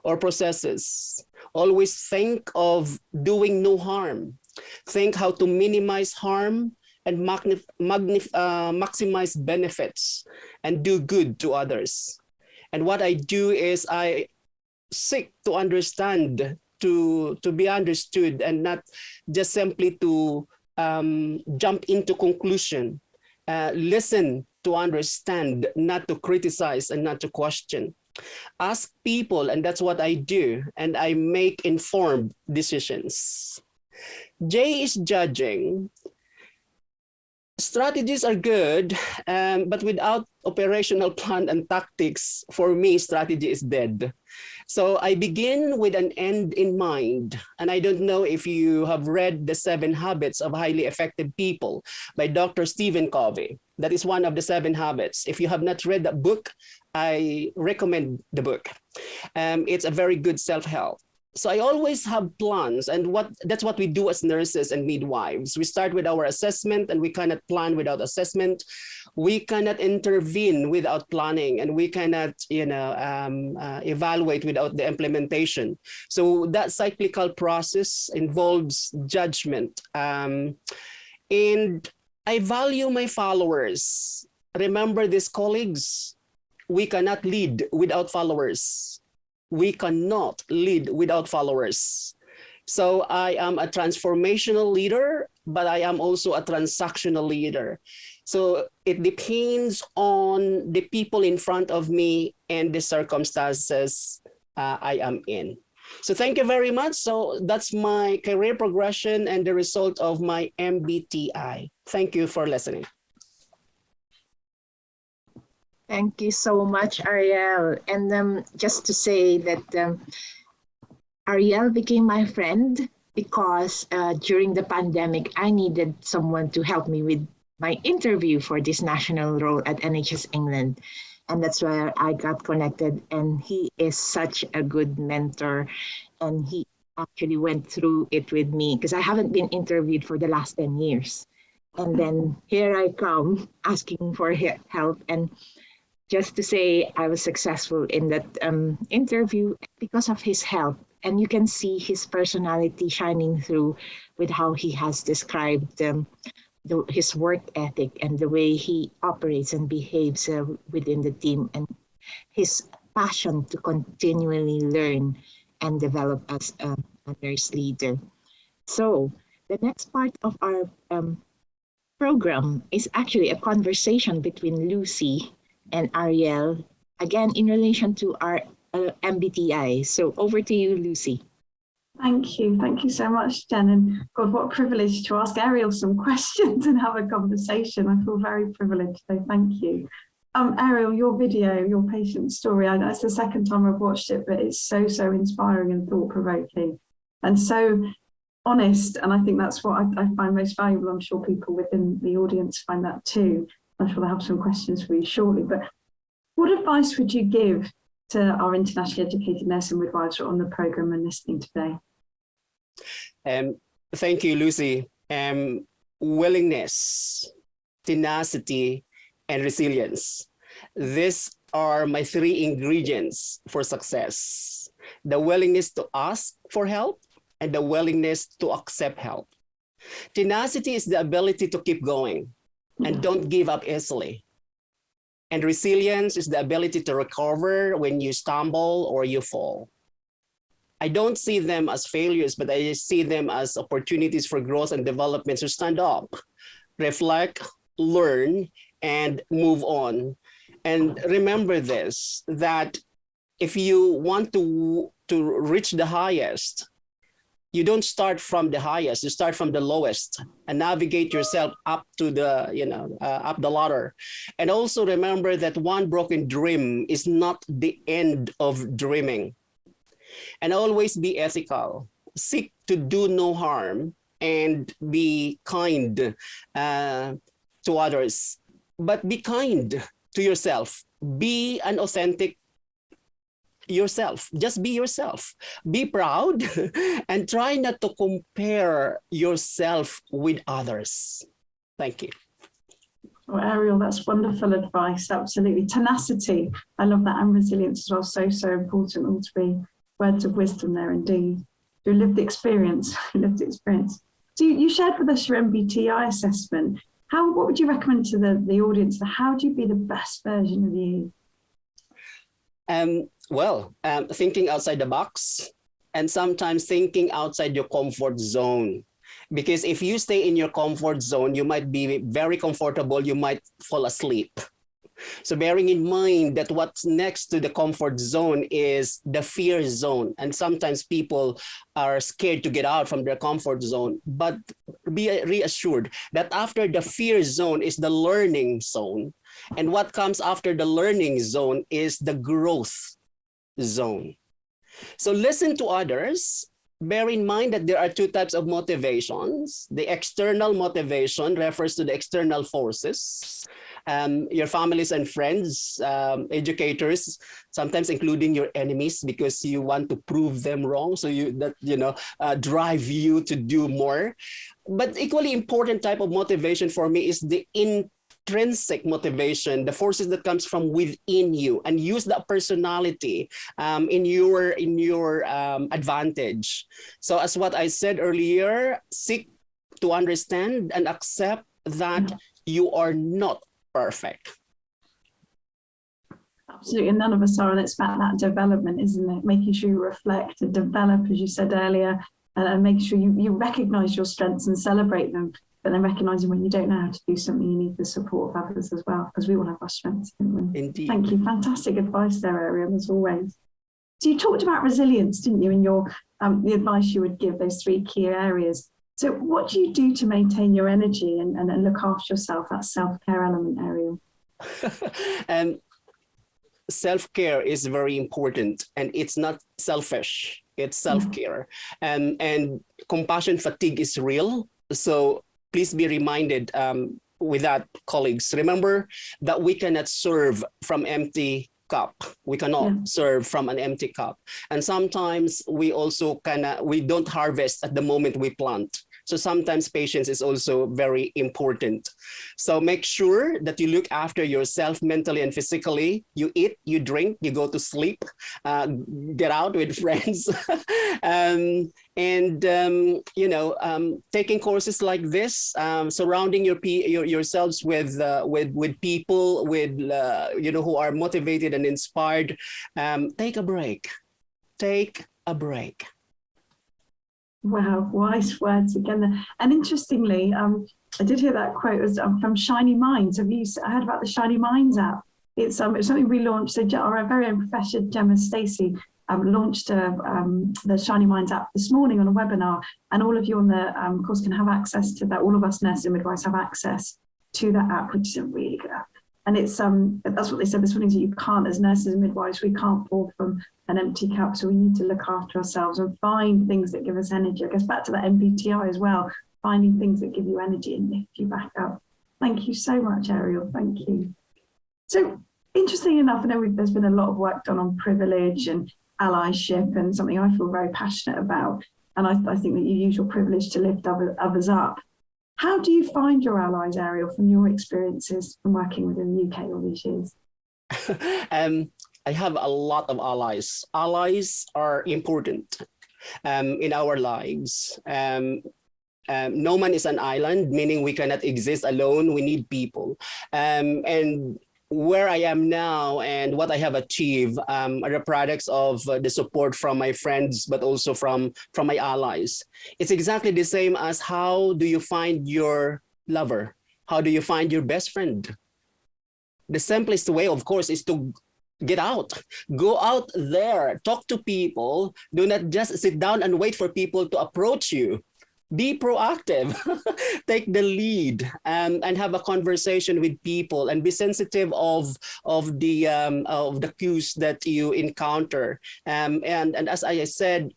or processes. Always think of doing no harm. Think how to minimize harm and maximize benefits and do good to others. And what I do is I seek to understand, to be understood, and not just simply to jump into conclusion. Listen to understand, not to criticize and not to question. Ask people, and that's what I do, and I make informed decisions. J is judging. Strategies are good, but without operational plan and tactics, for me, strategy is dead. So I begin with an end in mind. And I don't know if you have read The 7 Habits of Highly Effective People by Dr. Stephen Covey. That is one of the 7 habits. If you have not read that book, I recommend the book. It's a very good self-help. So I always have plans, and that's what we do as nurses and midwives. We start with our assessment, and we cannot plan without assessment. We cannot intervene without planning, and we cannot, evaluate without the implementation. So that cyclical process involves judgment. And I value my followers. Remember this, colleagues, we cannot lead without followers. We cannot lead without followers. So I am a transformational leader, but I am also a transactional leader. So it depends on the people in front of me and the circumstances I am in. So thank you very much. So that's my career progression and the result of my MBTI. Thank you for listening. Thank you so much, Ariel. And just to say that Ariel became my friend because during the pandemic, I needed someone to help me with my interview for this national role at NHS England. And that's where I got connected. And he is such a good mentor. And he actually went through it with me because I haven't been interviewed for the last 10 years. And then here I come asking for help. And just to say I was successful in that interview because of his help. And you can see his personality shining through with how he has described his work ethic and the way he operates and behaves within the team, and his passion to continually learn and develop as a nurse leader. So the next part of our program is actually a conversation between Lucy and Ariel, again, in relation to our MBTI. So over to you, Lucy. Thank you. Thank you so much, Jen. And God, what a privilege to ask Ariel some questions and have a conversation. I feel very privileged, so thank you. Ariel, your video, your patient story, I know it's the second time I've watched it, but it's so, so inspiring and thought-provoking and so honest. And I think that's what I find most valuable. I'm sure people within the audience find that too. I'm sure they'll have some questions for you shortly. But what advice would you give to our internationally educated nurse and midwives on the programme and listening today? Thank you, Lucy. Willingness, tenacity, and resilience. These are my 3 ingredients for success. The willingness to ask for help and the willingness to accept help. Tenacity is the ability to keep going and don't give up easily. And resilience is the ability to recover when you stumble or you fall. I don't see them as failures, but I see them as opportunities for growth and development. So stand up, reflect, learn, and move on. And remember this, that if you want to reach the highest, you don't start from the highest, you start from the lowest and navigate yourself up to the, up the ladder. And also remember that one broken dream is not the end of dreaming. And always be ethical, seek to do no harm, and be kind to others. But be kind to yourself. Be an authentic yourself. Just be yourself. Be proud and try not to compare yourself with others. Thank you. Well, Ariel, that's wonderful advice. Absolutely. Tenacity. I love that. And resilience as well. So, so important. All 3 words of wisdom there indeed. Your lived experience. So you shared with us your MBTI assessment. What would you recommend to the audience? How do you be the best version of you? Thinking outside the box and sometimes thinking outside your comfort zone. Because if you stay in your comfort zone, you might be very comfortable, you might fall asleep. So bearing in mind that what's next to the comfort zone is the fear zone. And sometimes people are scared to get out from their comfort zone. But be reassured that after the fear zone is the learning zone. And what comes after the learning zone is the growth zone. So listen to others. Bear in mind that there are 2 types of motivations. The external motivation refers to the external forces. your families and friends, educators, sometimes including your enemies, because you want to prove them wrong. So drive you to do more. But equally important type of motivation for me is the intrinsic motivation, the forces that comes from within you, and use that personality in your advantage. So as what I said earlier, seek to understand and accept that you are not perfect. Absolutely, and none of us are, and it's about that development, isn't it? Making sure you reflect and develop, as you said earlier, and make sure you recognize your strengths and celebrate them, but then recognizing when you don't know how to do something, you need the support of others as well, because we all have our strengths, don't we? Indeed. Thank you. Fantastic advice there, Ariel, as always. So you talked about resilience, didn't you, in your the advice you would give, those 3 key areas. So what do you do to maintain your energy and look after yourself, that self-care element, Ariel? Self-care is very important, and it's not selfish, it's self-care. And compassion fatigue is real. So please be reminded with that, colleagues, remember that we cannot serve from empty cup. We cannot serve from an empty cup. And sometimes we also we don't harvest at the moment we plant. So sometimes patience is also very important. So make sure that you look after yourself mentally and physically. You eat, you drink, you go to sleep, get out with friends, taking courses like this, surrounding yourselves with people who are motivated and inspired. Take a break. Take a break. Wow, wise words again. And interestingly, I did hear that quote was from Shiny Minds. Have you heard about the Shiny Minds app? It's something we launched. So our very own Professor Gemma Stacey launched the Shiny Minds app this morning on a webinar, and all of you on the course can have access to that. All of us nurses and midwives have access to that app, which is a really good app. And it's that's what they said this morning, that you can't, as nurses and midwives, we can't pour from an empty cup. So we need to look after ourselves and find things that give us energy. I guess back to that MBTI as well, finding things that give you energy and lift you back up. Thank you so much, Ariel. Thank you. So interesting enough, I know there's been a lot of work done on privilege and allyship, and something I feel very passionate about. And I think that you use your privilege to lift others up. How do you find your allies, Ariel, from your experiences from working within the UK all these years? I have a lot of allies. Allies are important in our lives. No man is an island, meaning we cannot exist alone. We need people. And where I am now and what I have achieved are the products of the support from my friends, but also from my allies. It's exactly the same as how do you find your lover? How do you find your best friend? The simplest way, of course, is to get out. Go out there, talk to people. Do not just sit down and wait for people to approach you. Be proactive, take the lead, and have a conversation with people, and be sensitive of the cues that you encounter. And as I said,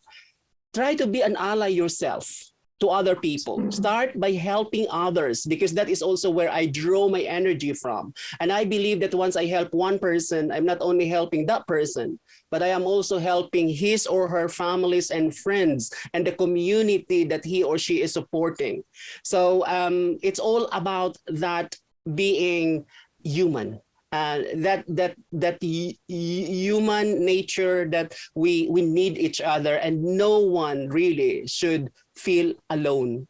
try to be an ally yourself to other people. Start by helping others, because that is also where I draw my energy from. And I believe that once I help one person, I'm not only helping that person, but I am also helping his or her families and friends and the community that he or she is supporting. So it's all about that being human. That human nature, that we need each other, and no one really should feel alone.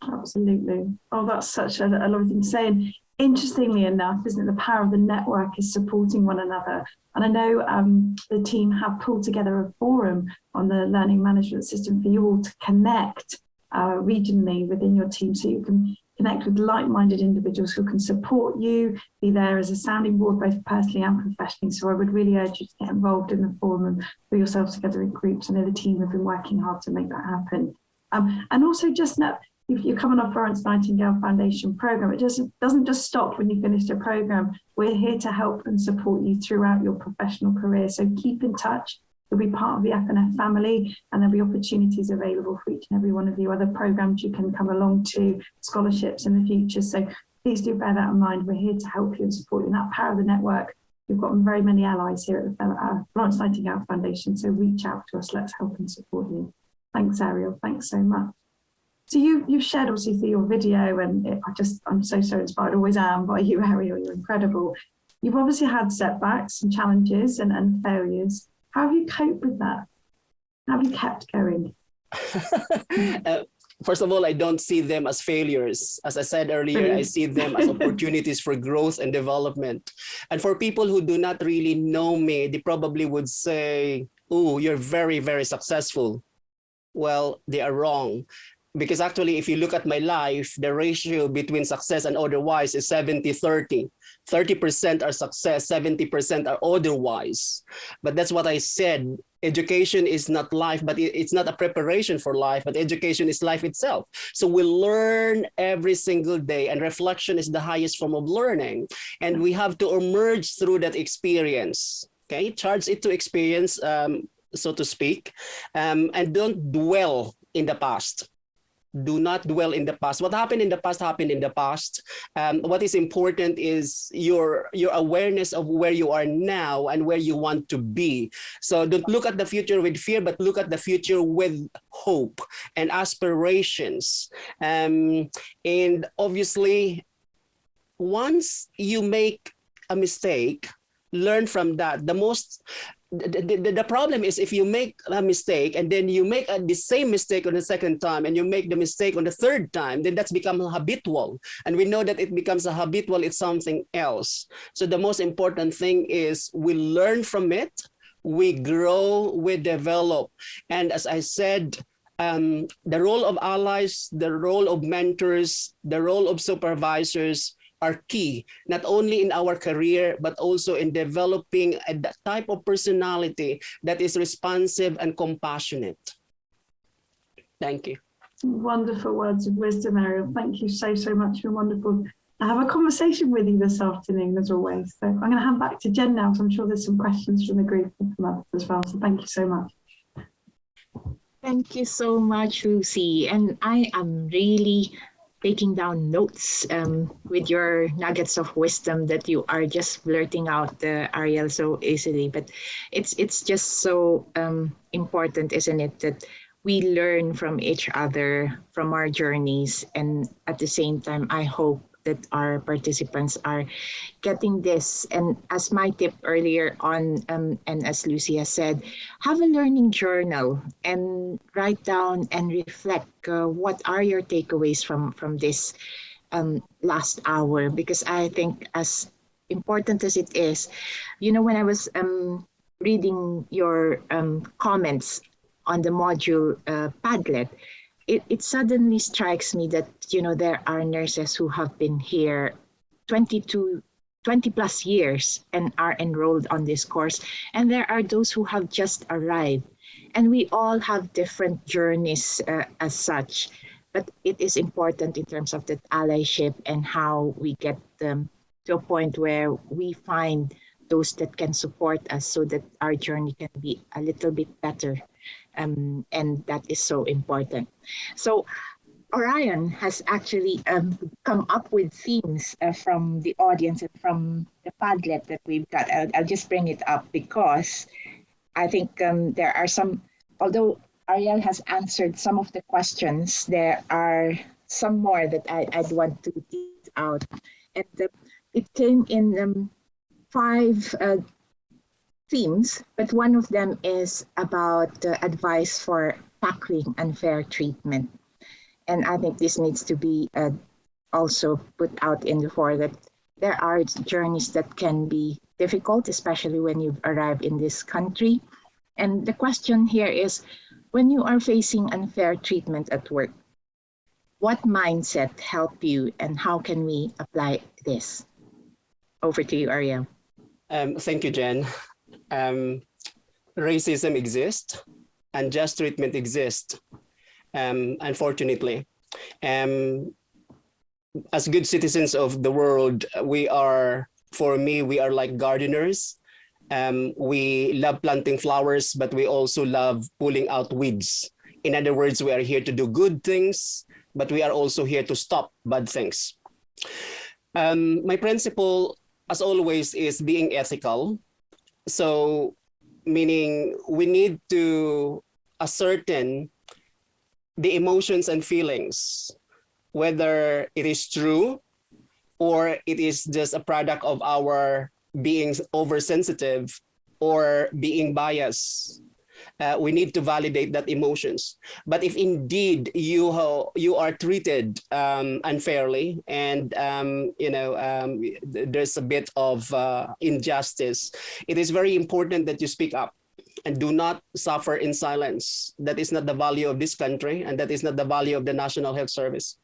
Absolutely. Oh, that's such a lovely thing to say. And interestingly enough, isn't it, the power of the network is supporting one another. And I know the team have pulled together a forum on the learning management system for you all to connect regionally within your team, so you can connect with like-minded individuals who can support you, be there as a sounding board, both personally and professionally. So I would really urge you to get involved in the forum and put yourselves together in groups. I know the team have been working hard to make that happen. And also just know, if you're coming off Florence Nightingale Foundation programme, it just doesn't just stop when you finish the programme. We're here to help and support you throughout your professional career. So keep in touch. You'll be part of the FNF family, and there'll be opportunities available for each and every one of you. Other programmes you can come along to, scholarships in the future. So please do bear that in mind. We're here to help you and support you in that power of the network. We've got very many allies here at the Florence Nightingale Foundation, so reach out to us. Let's help and support you. Thanks, Ariel. Thanks so much. So you've shared obviously through your video, and I'm so inspired, always am, by you, Ariel. You're incredible. You've obviously had setbacks and challenges and failures. How have you coped with that? How have you kept going? First of all, I don't see them as failures. As I said earlier, I see them as opportunities for growth and development. And for people who do not really know me, they probably would say, oh, you're very, very successful. Well, they are wrong. Because actually, if you look at my life, the ratio between success and otherwise is 70-30. 30% are success, 70% are otherwise. But that's what I said. Education is not life, but it's not a preparation for life, but education is life itself. So we learn every single day, and reflection is the highest form of learning. And we have to emerge through that experience. Okay, charge it to experience, so to speak, and don't dwell in the past. Do not dwell in the past. What happened in the past happened in the past. What is important is your awareness of where you are now and where you want to be. So don't look at the future with fear, but look at the future with hope and aspirations. And obviously, once you make a mistake, learn from that. The problem is if you make a mistake and then you make the same mistake on the second time and you make the mistake on the third time, then that's become habitual. And we know that it becomes a habitual, it's something else. So the most important thing is we learn from it, we grow, we develop. And as I said, the role of allies, the role of mentors, the role of supervisors are key, not only in our career, but also in developing a type of personality that is responsive and compassionate. Thank you. Wonderful words of wisdom, Ariel. Thank you so much. You're wonderful. I have a conversation with you this afternoon, as always. So I'm going to hand back to Jen now, so I'm sure there's some questions from the group and from others as well. So thank you so much. Thank you so much, Lucy. And I am really taking down notes with your nuggets of wisdom that you are just blurting out, Ariel, so easily. But it's just so important, isn't it, that we learn from each other, from our journeys. And at the same time, I hope that our participants are getting this. And as my tip earlier on, and as Lucy has said, have a learning journal and write down and reflect what are your takeaways from this last hour. Because I think as important as it is, you know, when I was reading your comments on the module Padlet, it suddenly strikes me that, you know, there are nurses who have been here 20 plus years and are enrolled on this course. And there are those who have just arrived. And we all have different journeys as such. But it is important in terms of that allyship and how we get to a point where we find those that can support us so that our journey can be a little bit better. And that is so important. So Orion has actually come up with themes from the audience and from the Padlet that we've got. I'll just bring it up because I think there are some, although Ariel has answered some of the questions, there are some more that I'd want to tease out. And it came in 5 themes, but one of them is about advice for tackling unfair treatment. And I think this needs to be also put out in the fore that there are journeys that can be difficult, especially when you've arrived in this country. And the question here is, when you are facing unfair treatment at work, what mindset helped you and how can we apply this? Over to you, Ariel. Thank you, Jen. Racism exists, unjust treatment exists, unfortunately. As good citizens of the world, for me, we are like gardeners. We love planting flowers, but we also love pulling out weeds. In other words, we are here to do good things, but we are also here to stop bad things. My principle, as always, is being ethical. So, meaning we need to ascertain the emotions and feelings, whether it is true or it is just a product of our being oversensitive or being biased. We need to validate that emotions. But if indeed you are treated unfairly, and there's a bit of injustice, it is very important that you speak up and do not suffer in silence. That is not the value of this country, and that is not the value of the National Health Service.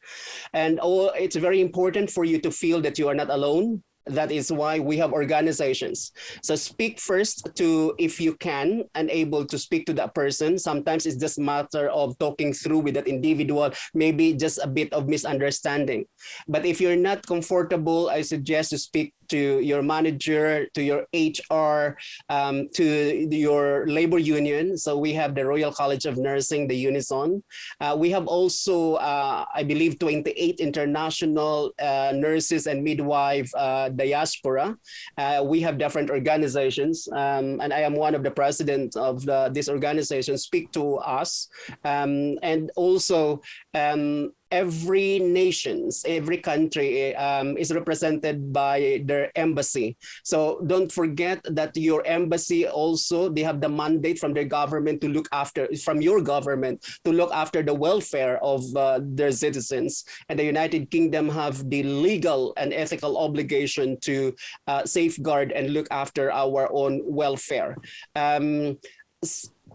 And it's very important for you to feel that you are not alone. That is why we have organizations. So speak first to, if you can, and able to speak to that person. Sometimes it's just a matter of talking through with that individual, maybe just a bit of misunderstanding. But if you're not comfortable, I suggest to speak to your manager, to your HR, to your labor union. So we have the Royal College of Nursing, the Unison. We have also, I believe, 28 international nurses and midwife diaspora. We have different organizations, and I am one of the presidents of this organization. Speak to us, and also every nations, every country is represented by their embassy. So don't forget that your embassy also, they have the mandate from their government to look after, from your government, to look after the welfare of their citizens. And the United Kingdom have the legal and ethical obligation to safeguard and look after our own welfare.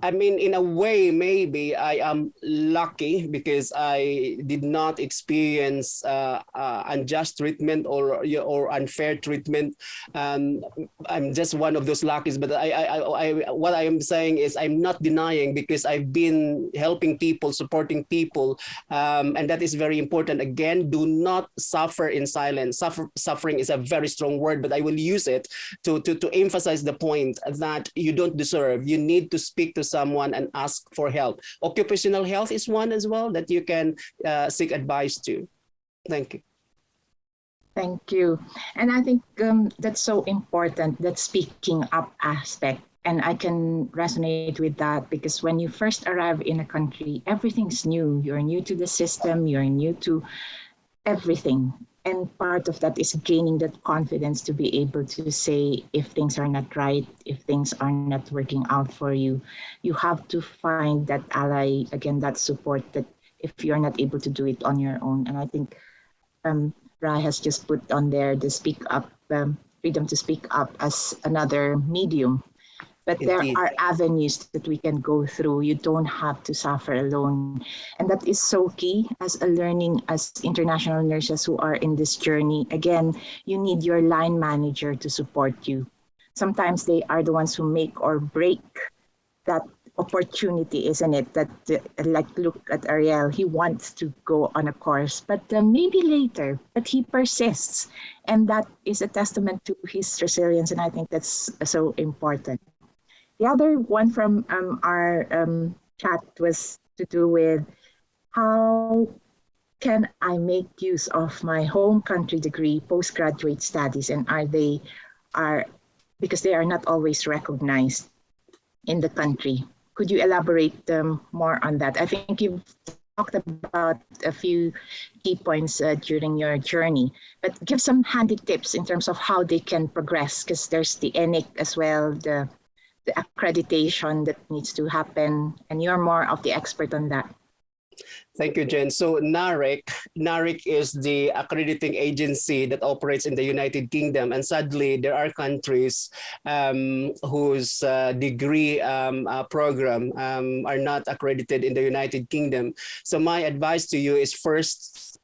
I mean, in a way, maybe I am lucky because I did not experience unjust treatment or unfair treatment. I'm just one of those luckies. But what I am saying is I'm not denying, because I've been helping people, supporting people, and that is very important. Again, do not suffer in silence. Suffering is a very strong word, but I will use it to emphasize the point that you don't deserve. You need to speak to someone and ask for help. Occupational health is one as well that you can seek advice to. Thank you. Thank you. And I think that's so important, that speaking up aspect. And I can resonate with that, because when you first arrive in a country, everything's new. You're new to the system, you're new to everything. And part of that is gaining that confidence to be able to say if things are not right, if things are not working out for you. You have to find that ally, again, that support, that if you're not able to do it on your own. And I think Rai has just put on there the speak up, freedom to speak up as another medium. But there are avenues that we can go through. You don't have to suffer alone. And that is so key as a learning, as international nurses who are in this journey. Again, you need your line manager to support you. Sometimes they are the ones who make or break that opportunity, isn't it? That like, look at Ariel, he wants to go on a course, but maybe later, but he persists. And that is a testament to his resilience. And I think that's so important. The other one from our chat was to do with how can I make use of my home country degree, postgraduate studies, and because they are not always recognized in the country. Could you elaborate more on that? I think you've talked about a few key points during your journey, but give some handy tips in terms of how they can progress, because there's the ENIC as well, the accreditation that needs to happen, and you're more of the expert on that. Thank you, Jen. So NARIC is the accrediting agency that operates in the United Kingdom. And sadly, there are countries whose degree program are not accredited in the United Kingdom. So my advice to you is first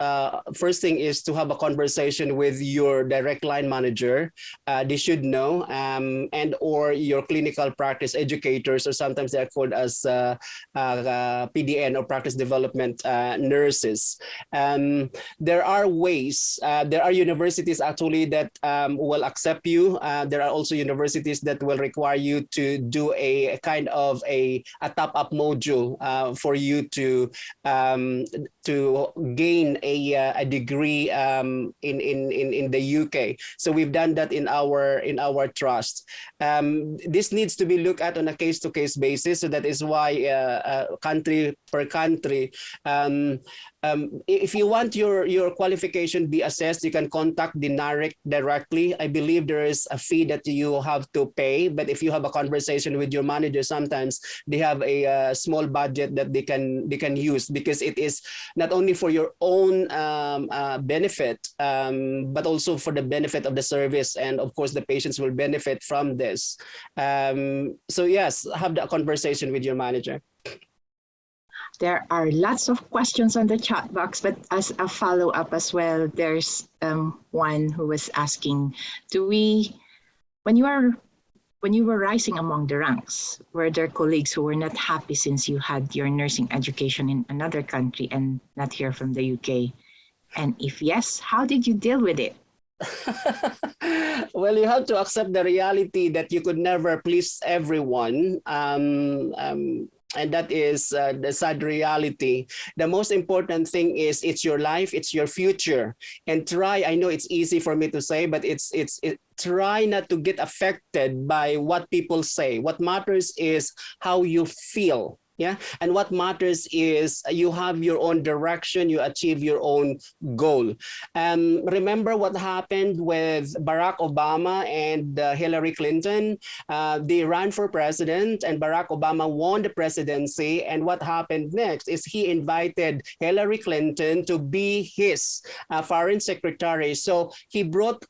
thing is to have a conversation with your direct line manager. They should know, and or your clinical practice educators, or sometimes they're called as PDN or practice development nurses. There are ways, there are universities actually that will accept you. There are also universities that will require you to do a kind of a top-up module for you to gain a degree in the UK. So we've done that in our trust. This needs to be looked at on a case-to-case basis. So that is why country per country. If you want your qualification be assessed, you can contact the NARIC directly. I believe there is a fee that you have to pay, but if you have a conversation with your manager, sometimes they have a small budget that they can use, because it is not only for your own benefit, but also for the benefit of the service, and of course the patients will benefit from this. So yes, have that conversation with your manager. There are lots of questions on the chat box, but as a follow-up as well, there's one who was asking, when you were rising among the ranks, were there colleagues who were not happy since you had your nursing education in another country and not here from the UK? And if yes, how did you deal with it? Well, you have to accept the reality that you could never please everyone. And that is the sad reality. The most important thing is it's your life, it's your future. And try, I know it's easy for me to say, but try not to get affected by what people say. What matters is how you feel. Yeah, and what matters is you have your own direction, you achieve your own goal. Remember what happened with Barack Obama and Hillary Clinton? They ran for president and Barack Obama won the presidency. And what happened next is he invited Hillary Clinton to be his foreign secretary. So he brought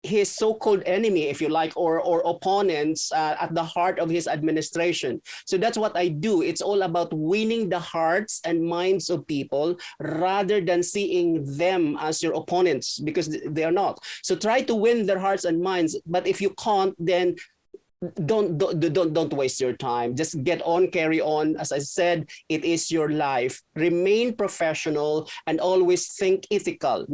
his so-called enemy, if you like, or opponents at the heart of his administration. So that's what I do. It's all about winning the hearts and minds of people rather than seeing them as your opponents, because they are not. So try to win their hearts and minds. But if you can't, then don't waste your time. Just get on, carry on. As I said, it is your life. Remain professional and always think ethical.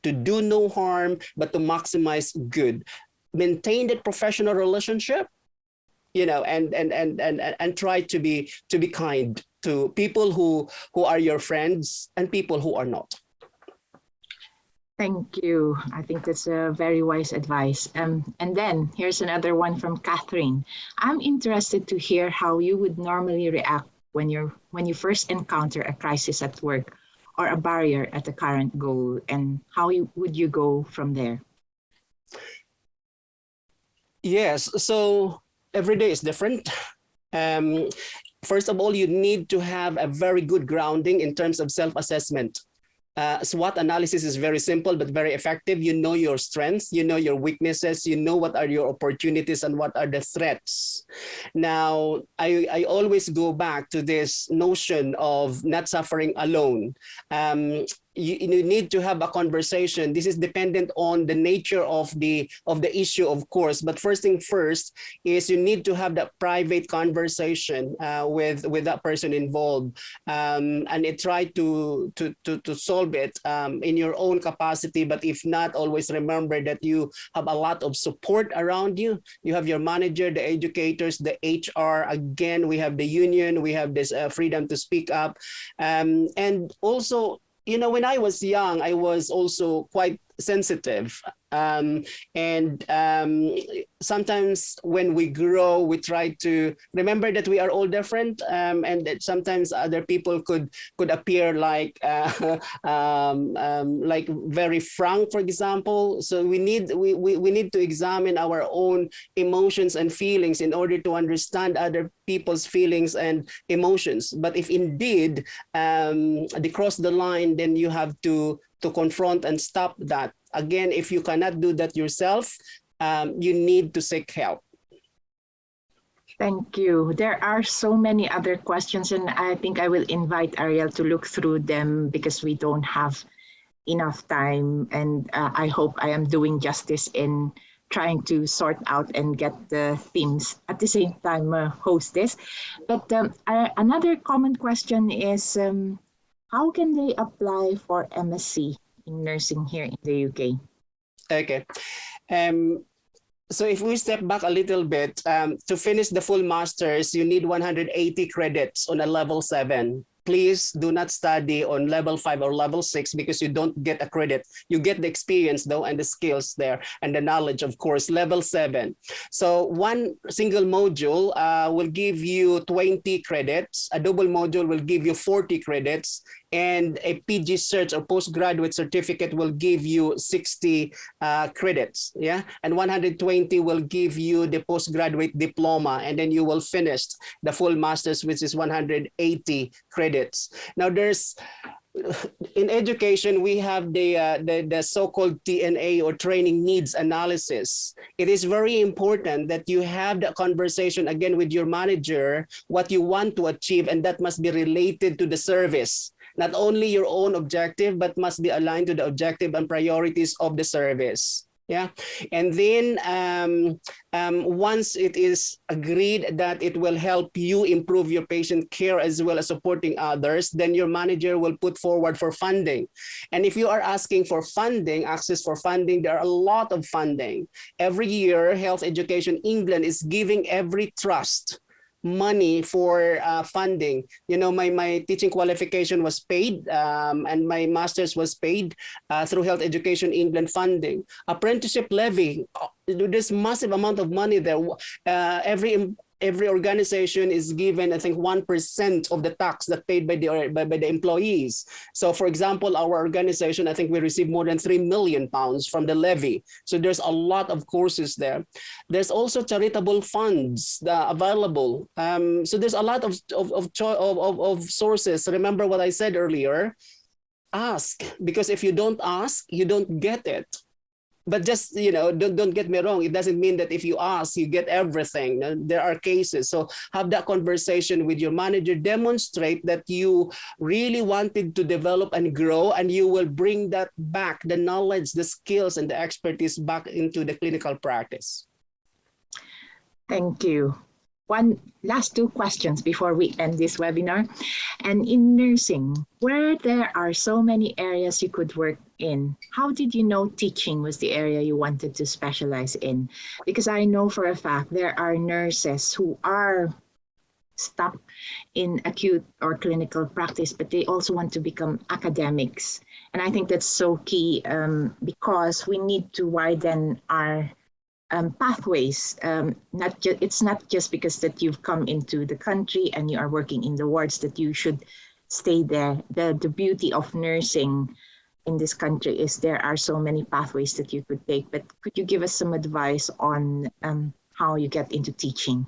To do no harm, but to maximize good. Maintain that professional relationship, you know, and try to be kind to people who are your friends and people who are not. Thank you. I think that's a very wise advice. And then here's another one from Catherine. I'm interested to hear how you would normally react when you first encounter a crisis at work or a barrier at the current goal, and how would you go from there? Yes, so every day is different. First of all, you need to have a very good grounding in terms of self-assessment. SWOT analysis is very simple but very effective. You know your strengths, you know your weaknesses, you know what are your opportunities and what are the threats. Now, I always go back to this notion of not suffering alone. You need to have a conversation. This is dependent on the nature of the issue, of course. But first thing first is you need to have that private conversation with that person involved, and try to solve it in your own capacity. But if not, always remember that you have a lot of support around you. You have your manager, the educators, the HR. Again, we have the union. We have this freedom to speak up, and also, you know, when I was young, I was also quite sensitive. Sometimes when we grow, we try to remember that we are all different, and that sometimes other people could appear like very frank, for example. So we need to examine our own emotions and feelings in order to understand other people's feelings and emotions. But if indeed they cross the line, then you have to confront and stop that. Again, if you cannot do that yourself, you need to seek help. Thank you. There are so many other questions, and I think I will invite Ariel to look through them because we don't have enough time. And I hope I am doing justice in trying to sort out and get the themes at the same time host this. But another common question is, how can they apply for MSc in nursing here in the UK? Okay. So if we step back a little bit, to finish the full master's, you need 180 credits on a level 7. Please do not study on level 5 or level 6 because you don't get a credit. You get the experience though and the skills there and the knowledge, of course, level 7. So one single module will give you 20 credits. A double module will give you 40 credits. And a PG cert or postgraduate certificate will give you 60 credits, yeah? And 120 will give you the postgraduate diploma, and then you will finish the full master's, which is 180 credits. Now there's, in education, we have the so-called TNA or training needs analysis. It is very important that you have the conversation again with your manager, what you want to achieve, and that must be related to the service. Not only your own objective, but must be aligned to the objective and priorities of the service. Yeah, and then once it is agreed that it will help you improve your patient care as well as supporting others, then your manager will put forward for funding. And if you are asking for funding, access for funding, there are a lot of funding. Every year, Health Education England is giving every trust money for funding. You know, my teaching qualification was paid and my master's was paid through Health Education England funding. Apprenticeship levy, there's massive amount of money there. Every organization is given, I think, 1% of the tax that paid by the employees. So, for example, our organization, I think we received more than £3 million from the levy. So there's a lot of courses there. There's also charitable funds available. So there's a lot of sources. Remember what I said earlier? Ask, because if you don't ask, you don't get it. But just, you know, don't get me wrong. It doesn't mean that if you ask, you get everything. There are cases. So have that conversation with your manager. Demonstrate that you really wanted to develop and grow, and you will bring that back, the knowledge, the skills, and the expertise back into the clinical practice. Thank you. One last two questions before we end this webinar. And in nursing, where there are so many areas you could work in, how did you know teaching was the area you wanted to specialize in? Because I know for a fact there are nurses who are stuck in acute or clinical practice, but they also want to become academics. And I think that's so key because we need to widen our pathways. It's not just because that you've come into the country and you are working in the wards that you should stay there. The beauty of nursing in this country is there are so many pathways that you could take. But could you give us some advice on how you get into teaching?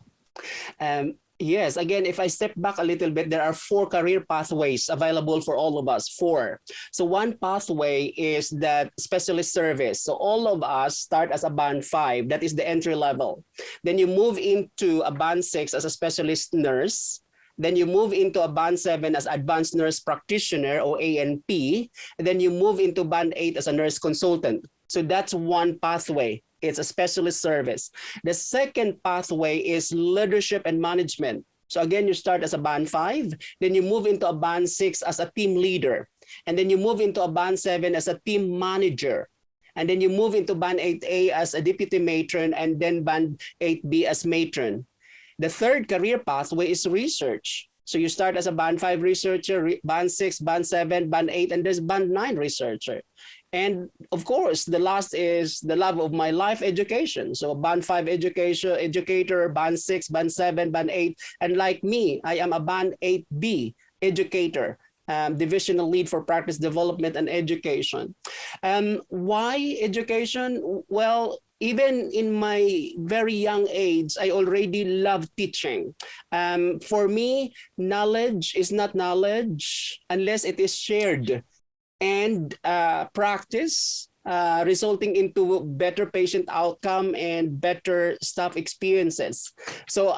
Yes, again, if I step back a little bit, there are 4 career pathways available for all of us, 4. So one pathway is that specialist service. So all of us start as a band 5, that is the entry level. Then you move into a band 6 as a specialist nurse. Then you move into a band 7 as advanced nurse practitioner or ANP. And then you move into band 8 as a nurse consultant. So that's one pathway. It's a specialist service. The second pathway is leadership and management. So again, you start as a band 5, then you move into a band 6 as a team leader. And then you move into a band 7 as a team manager. And then you move into band 8A as a deputy matron, and then band 8B as matron. The third career pathway is research. So you start as a band 5 researcher, band 6, band 7, band 8, and there's band 9 researcher. And of course, the last is the love of my life, education. So band 5 educator, band 6, band 7, band 8. And like me, I am a band 8B educator, divisional lead for practice development and education. Why education? Well, even in my very young age, I already love teaching. For me, knowledge is not knowledge unless it is shared. And practice resulting into better patient outcome and better staff experiences. So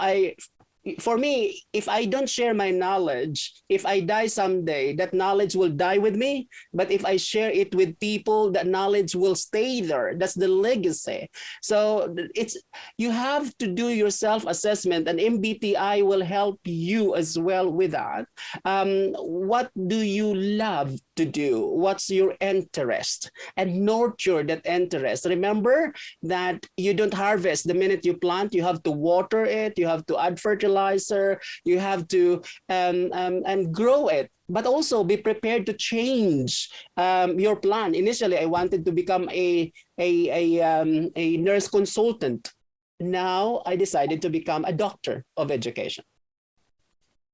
for me, if I don't share my knowledge, if I die someday, that knowledge will die with me. But if I share it with people, that knowledge will stay there. That's the legacy. So it's, you have to do your self-assessment, and MBTI will help you as well with that. What do you love to do? What's your interest? And nurture that interest. Remember that you don't harvest the minute you plant. You have to water it. You have to add fertilizer. You have to and grow it. But also be prepared to change your plan. Initially, I wanted to become a nurse consultant. Now I decided to become a doctor of education.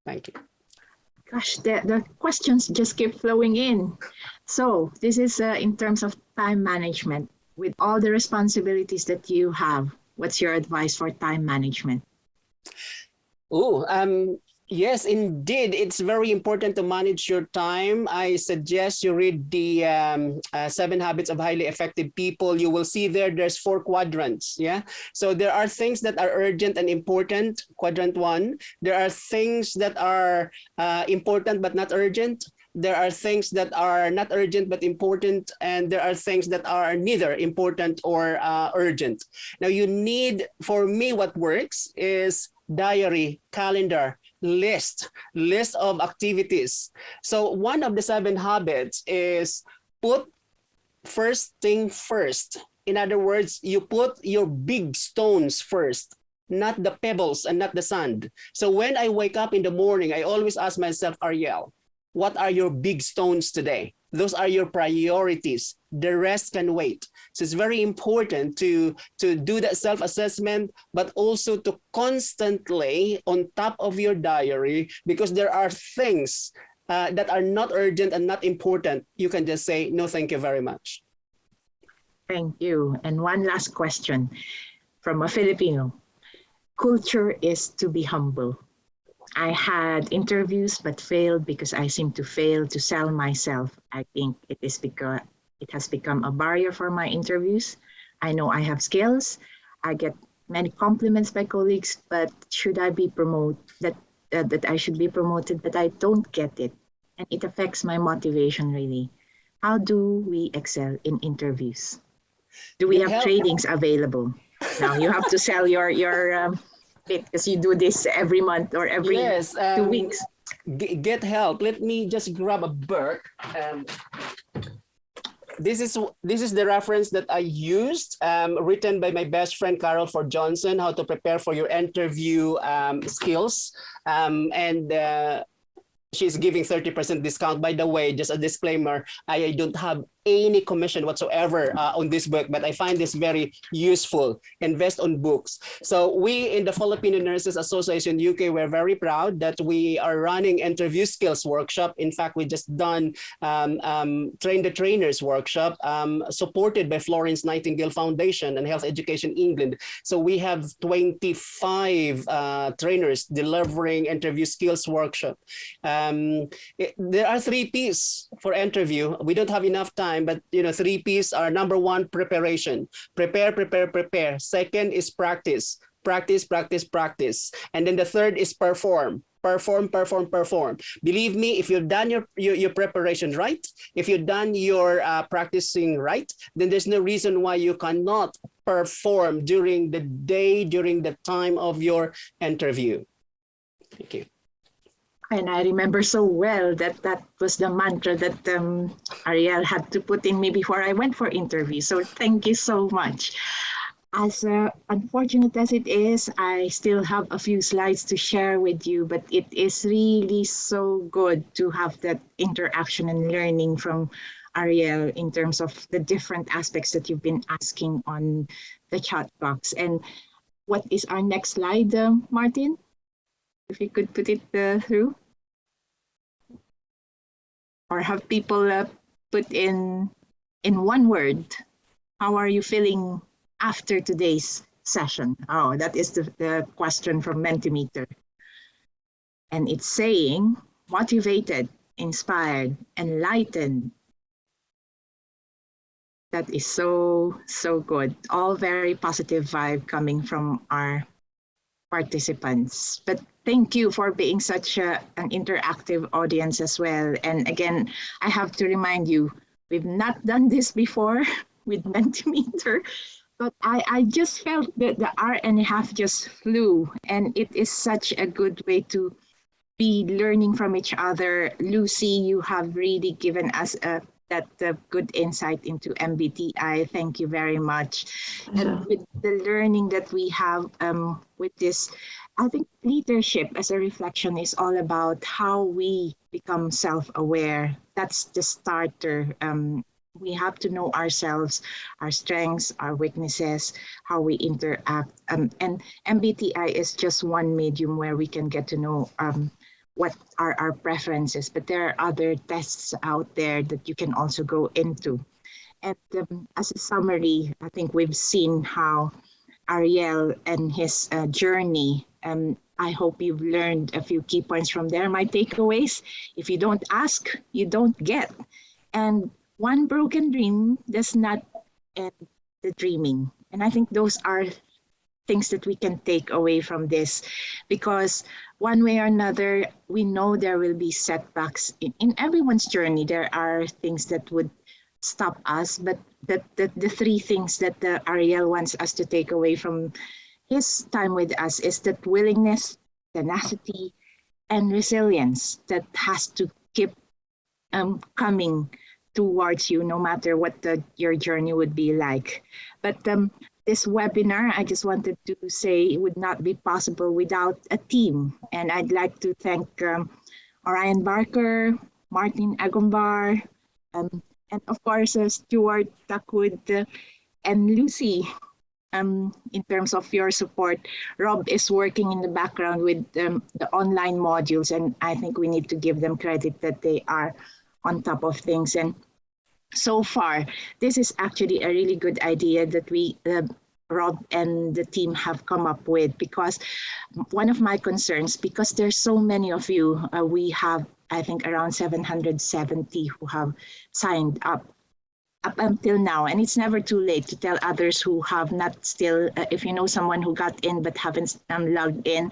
Thank you. Gosh, the questions just keep flowing in. So this is in terms of time management. With all the responsibilities that you have, what's your advice for time management? Oh, yes, indeed. It's very important to manage your time. I suggest you read the 7 Habits of Highly Effective People. You will see there's 4 quadrants. Yeah. So there are things that are urgent and important, quadrant 1. There are things that are important but not urgent. There are things that are not urgent but important, and there are things that are neither important or urgent. Now you need, for me, what works is diary, calendar, list of activities. So one of the 7 habits is put first thing first. In other words, you put your big stones first, not the pebbles and not the sand. So when I wake up in the morning, I always ask myself, Ariel, what are your big stones today? Those are your priorities. The rest can wait. So it's very important to do that self-assessment, but also to constantly on top of your diary, because there are things that are not urgent and not important. You can just say, no, thank you very much. Thank you. And one last question from a Filipino. Culture is to be humble. I had interviews but failed because I seem to fail to sell myself. I think it is because it has become a barrier for my interviews. I know I have skills. I get many compliments by colleagues, but should I be promoted, that I should be promoted, but I don't get it. And it affects my motivation really. How do we excel in interviews? Do we have trainings available? Now you have to sell your because you do this every month or every 2 weeks. Get help. Let me just grab a book. This is the reference that I used, written by my best friend Carol Ford Johnson, how to prepare for your interview skills. She's giving 30% discount. By the way, just a disclaimer, I don't have any commission whatsoever on this book, but I find this very useful. Invest on books. So we in the Filipino Nurses Association UK, we're very proud that we are running interview skills workshop. In fact, we just done Train the Trainers workshop, supported by Florence Nightingale Foundation and Health Education England. So we have 25 trainers delivering interview skills workshop. There are 3 P's for interview. We don't have enough time, but 3 P's are: number 1, preparation. Prepare. Second is practice. Practice. And then the third is perform. Perform. Believe me, if you've done your preparation right, if you've done your practicing right, then there's no reason why you cannot perform during the day, during the time of your interview. Thank you. And I remember so well that was the mantra that Ariel had to put in me before I went for interview. So thank you so much. As unfortunate as it is, I still have a few slides to share with you, but it is really so good to have that interaction and learning from Ariel in terms of the different aspects that you've been asking on the chat box. And what is our next slide, Martin? If you could put it through. Or have people put in one word, how are you feeling after today's session? Oh, that is the question from Mentimeter. And it's saying motivated, inspired, enlightened. That is so good. All very positive vibe coming from our participants. But thank you for being such an interactive audience as well. And again, I have to remind you, we've not done this before with Mentimeter, but I just felt that the hour and a half just flew, and it is such a good way to be learning from each other. Lucy, you have really given us that good insight into MBTI. Thank you very much. And with the learning that we have with this, I think leadership as a reflection is all about how we become self-aware. That's the starter. We have to know ourselves, our strengths, our weaknesses, how we interact. And MBTI is just one medium where we can get to know what are our preferences, but there are other tests out there that you can also go into. And as a summary, I think we've seen how Ariel and his journey, I hope you've learned a few key points from there. My takeaways: if you don't ask, you don't get. And one broken dream does not end the dreaming. And I think those are things that we can take away from this, because one way or another, we know there will be setbacks in everyone's journey. There are things that would stop us, but the three things that Ariel wants us to take away from his time with us is that willingness, tenacity, and resilience that has to keep coming towards you, no matter what your journey would be like. But this webinar, I just wanted to say, it would not be possible without a team. And I'd like to thank Orion Barker, Martin Agumbar, and of course, Stuart Takwood and Lucy. In terms of your support, Rob is working in the background with the online modules, and I think we need to give them credit that they are on top of things. And so far, this is actually a really good idea that we, Rob and the team, have come up with, because one of my concerns, because there's so many of you, we have, I think, around 770 who have signed up until now, and it's never too late to tell others who have not still, if you know someone who got in but haven't logged in,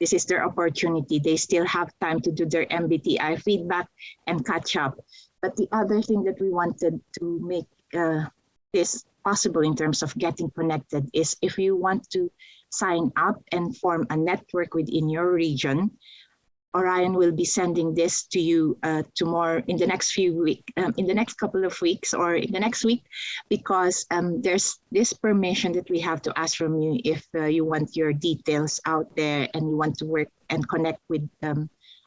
this is their opportunity. They still have time to do their MBTI feedback and catch up. But the other thing that we wanted to make this possible in terms of getting connected is, if you want to sign up and form a network within your region, Orion will be sending this to you tomorrow, in the next few weeks, in the next couple of weeks, or in the next week, because there's this permission that we have to ask from you if you want your details out there and you want to work and connect with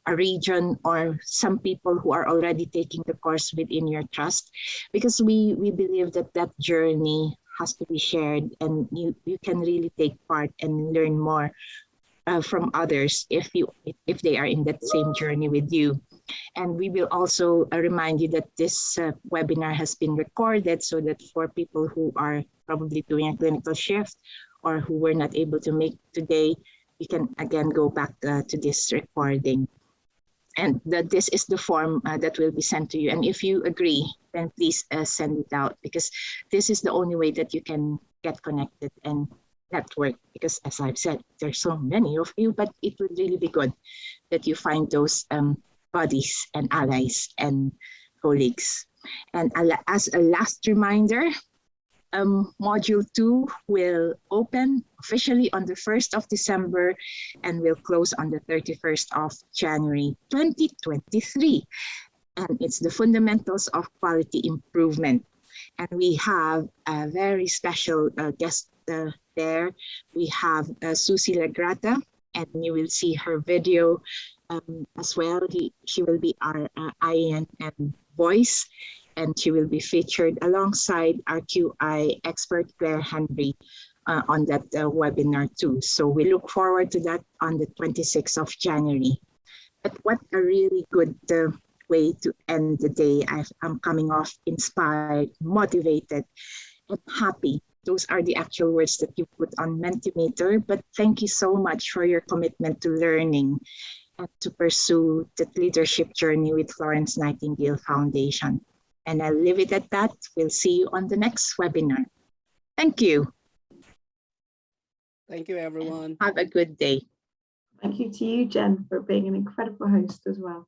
a region or some people who are already taking the course within your trust, because we believe that that journey has to be shared, and you can really take part and learn more from others if they are in that same journey with you. And we will also remind you that this webinar has been recorded, so that for people who are probably doing a clinical shift or who were not able to make today, you can again go back to this recording. And this is the form that will be sent to you. And if you agree, then please send it out, because this is the only way that you can get connected and network, because as I've said, there's so many of you, but it would really be good that you find those buddies and allies and colleagues. And as a last reminder, Module 2 will open officially on the 1st of December and will close on the 31st of January 2023. And it's the fundamentals of quality improvement. And we have a very special guest there. We have Susie Lagrata, and you will see her video as well. She will be our IENM voice, and she will be featured alongside our QI expert, Claire Henry, on that webinar too. So we look forward to that on the 26th of January. But what a really good way to end the day. I'm coming off inspired, motivated, and happy. Those are the actual words that you put on Mentimeter. But thank you so much for your commitment to learning and to pursue the leadership journey with Florence Nightingale Foundation. And I'll leave it at that. We'll see you on the next webinar. Thank you. Thank you, everyone. Have a good day. Thank you to you, Jen, for being an incredible host as well.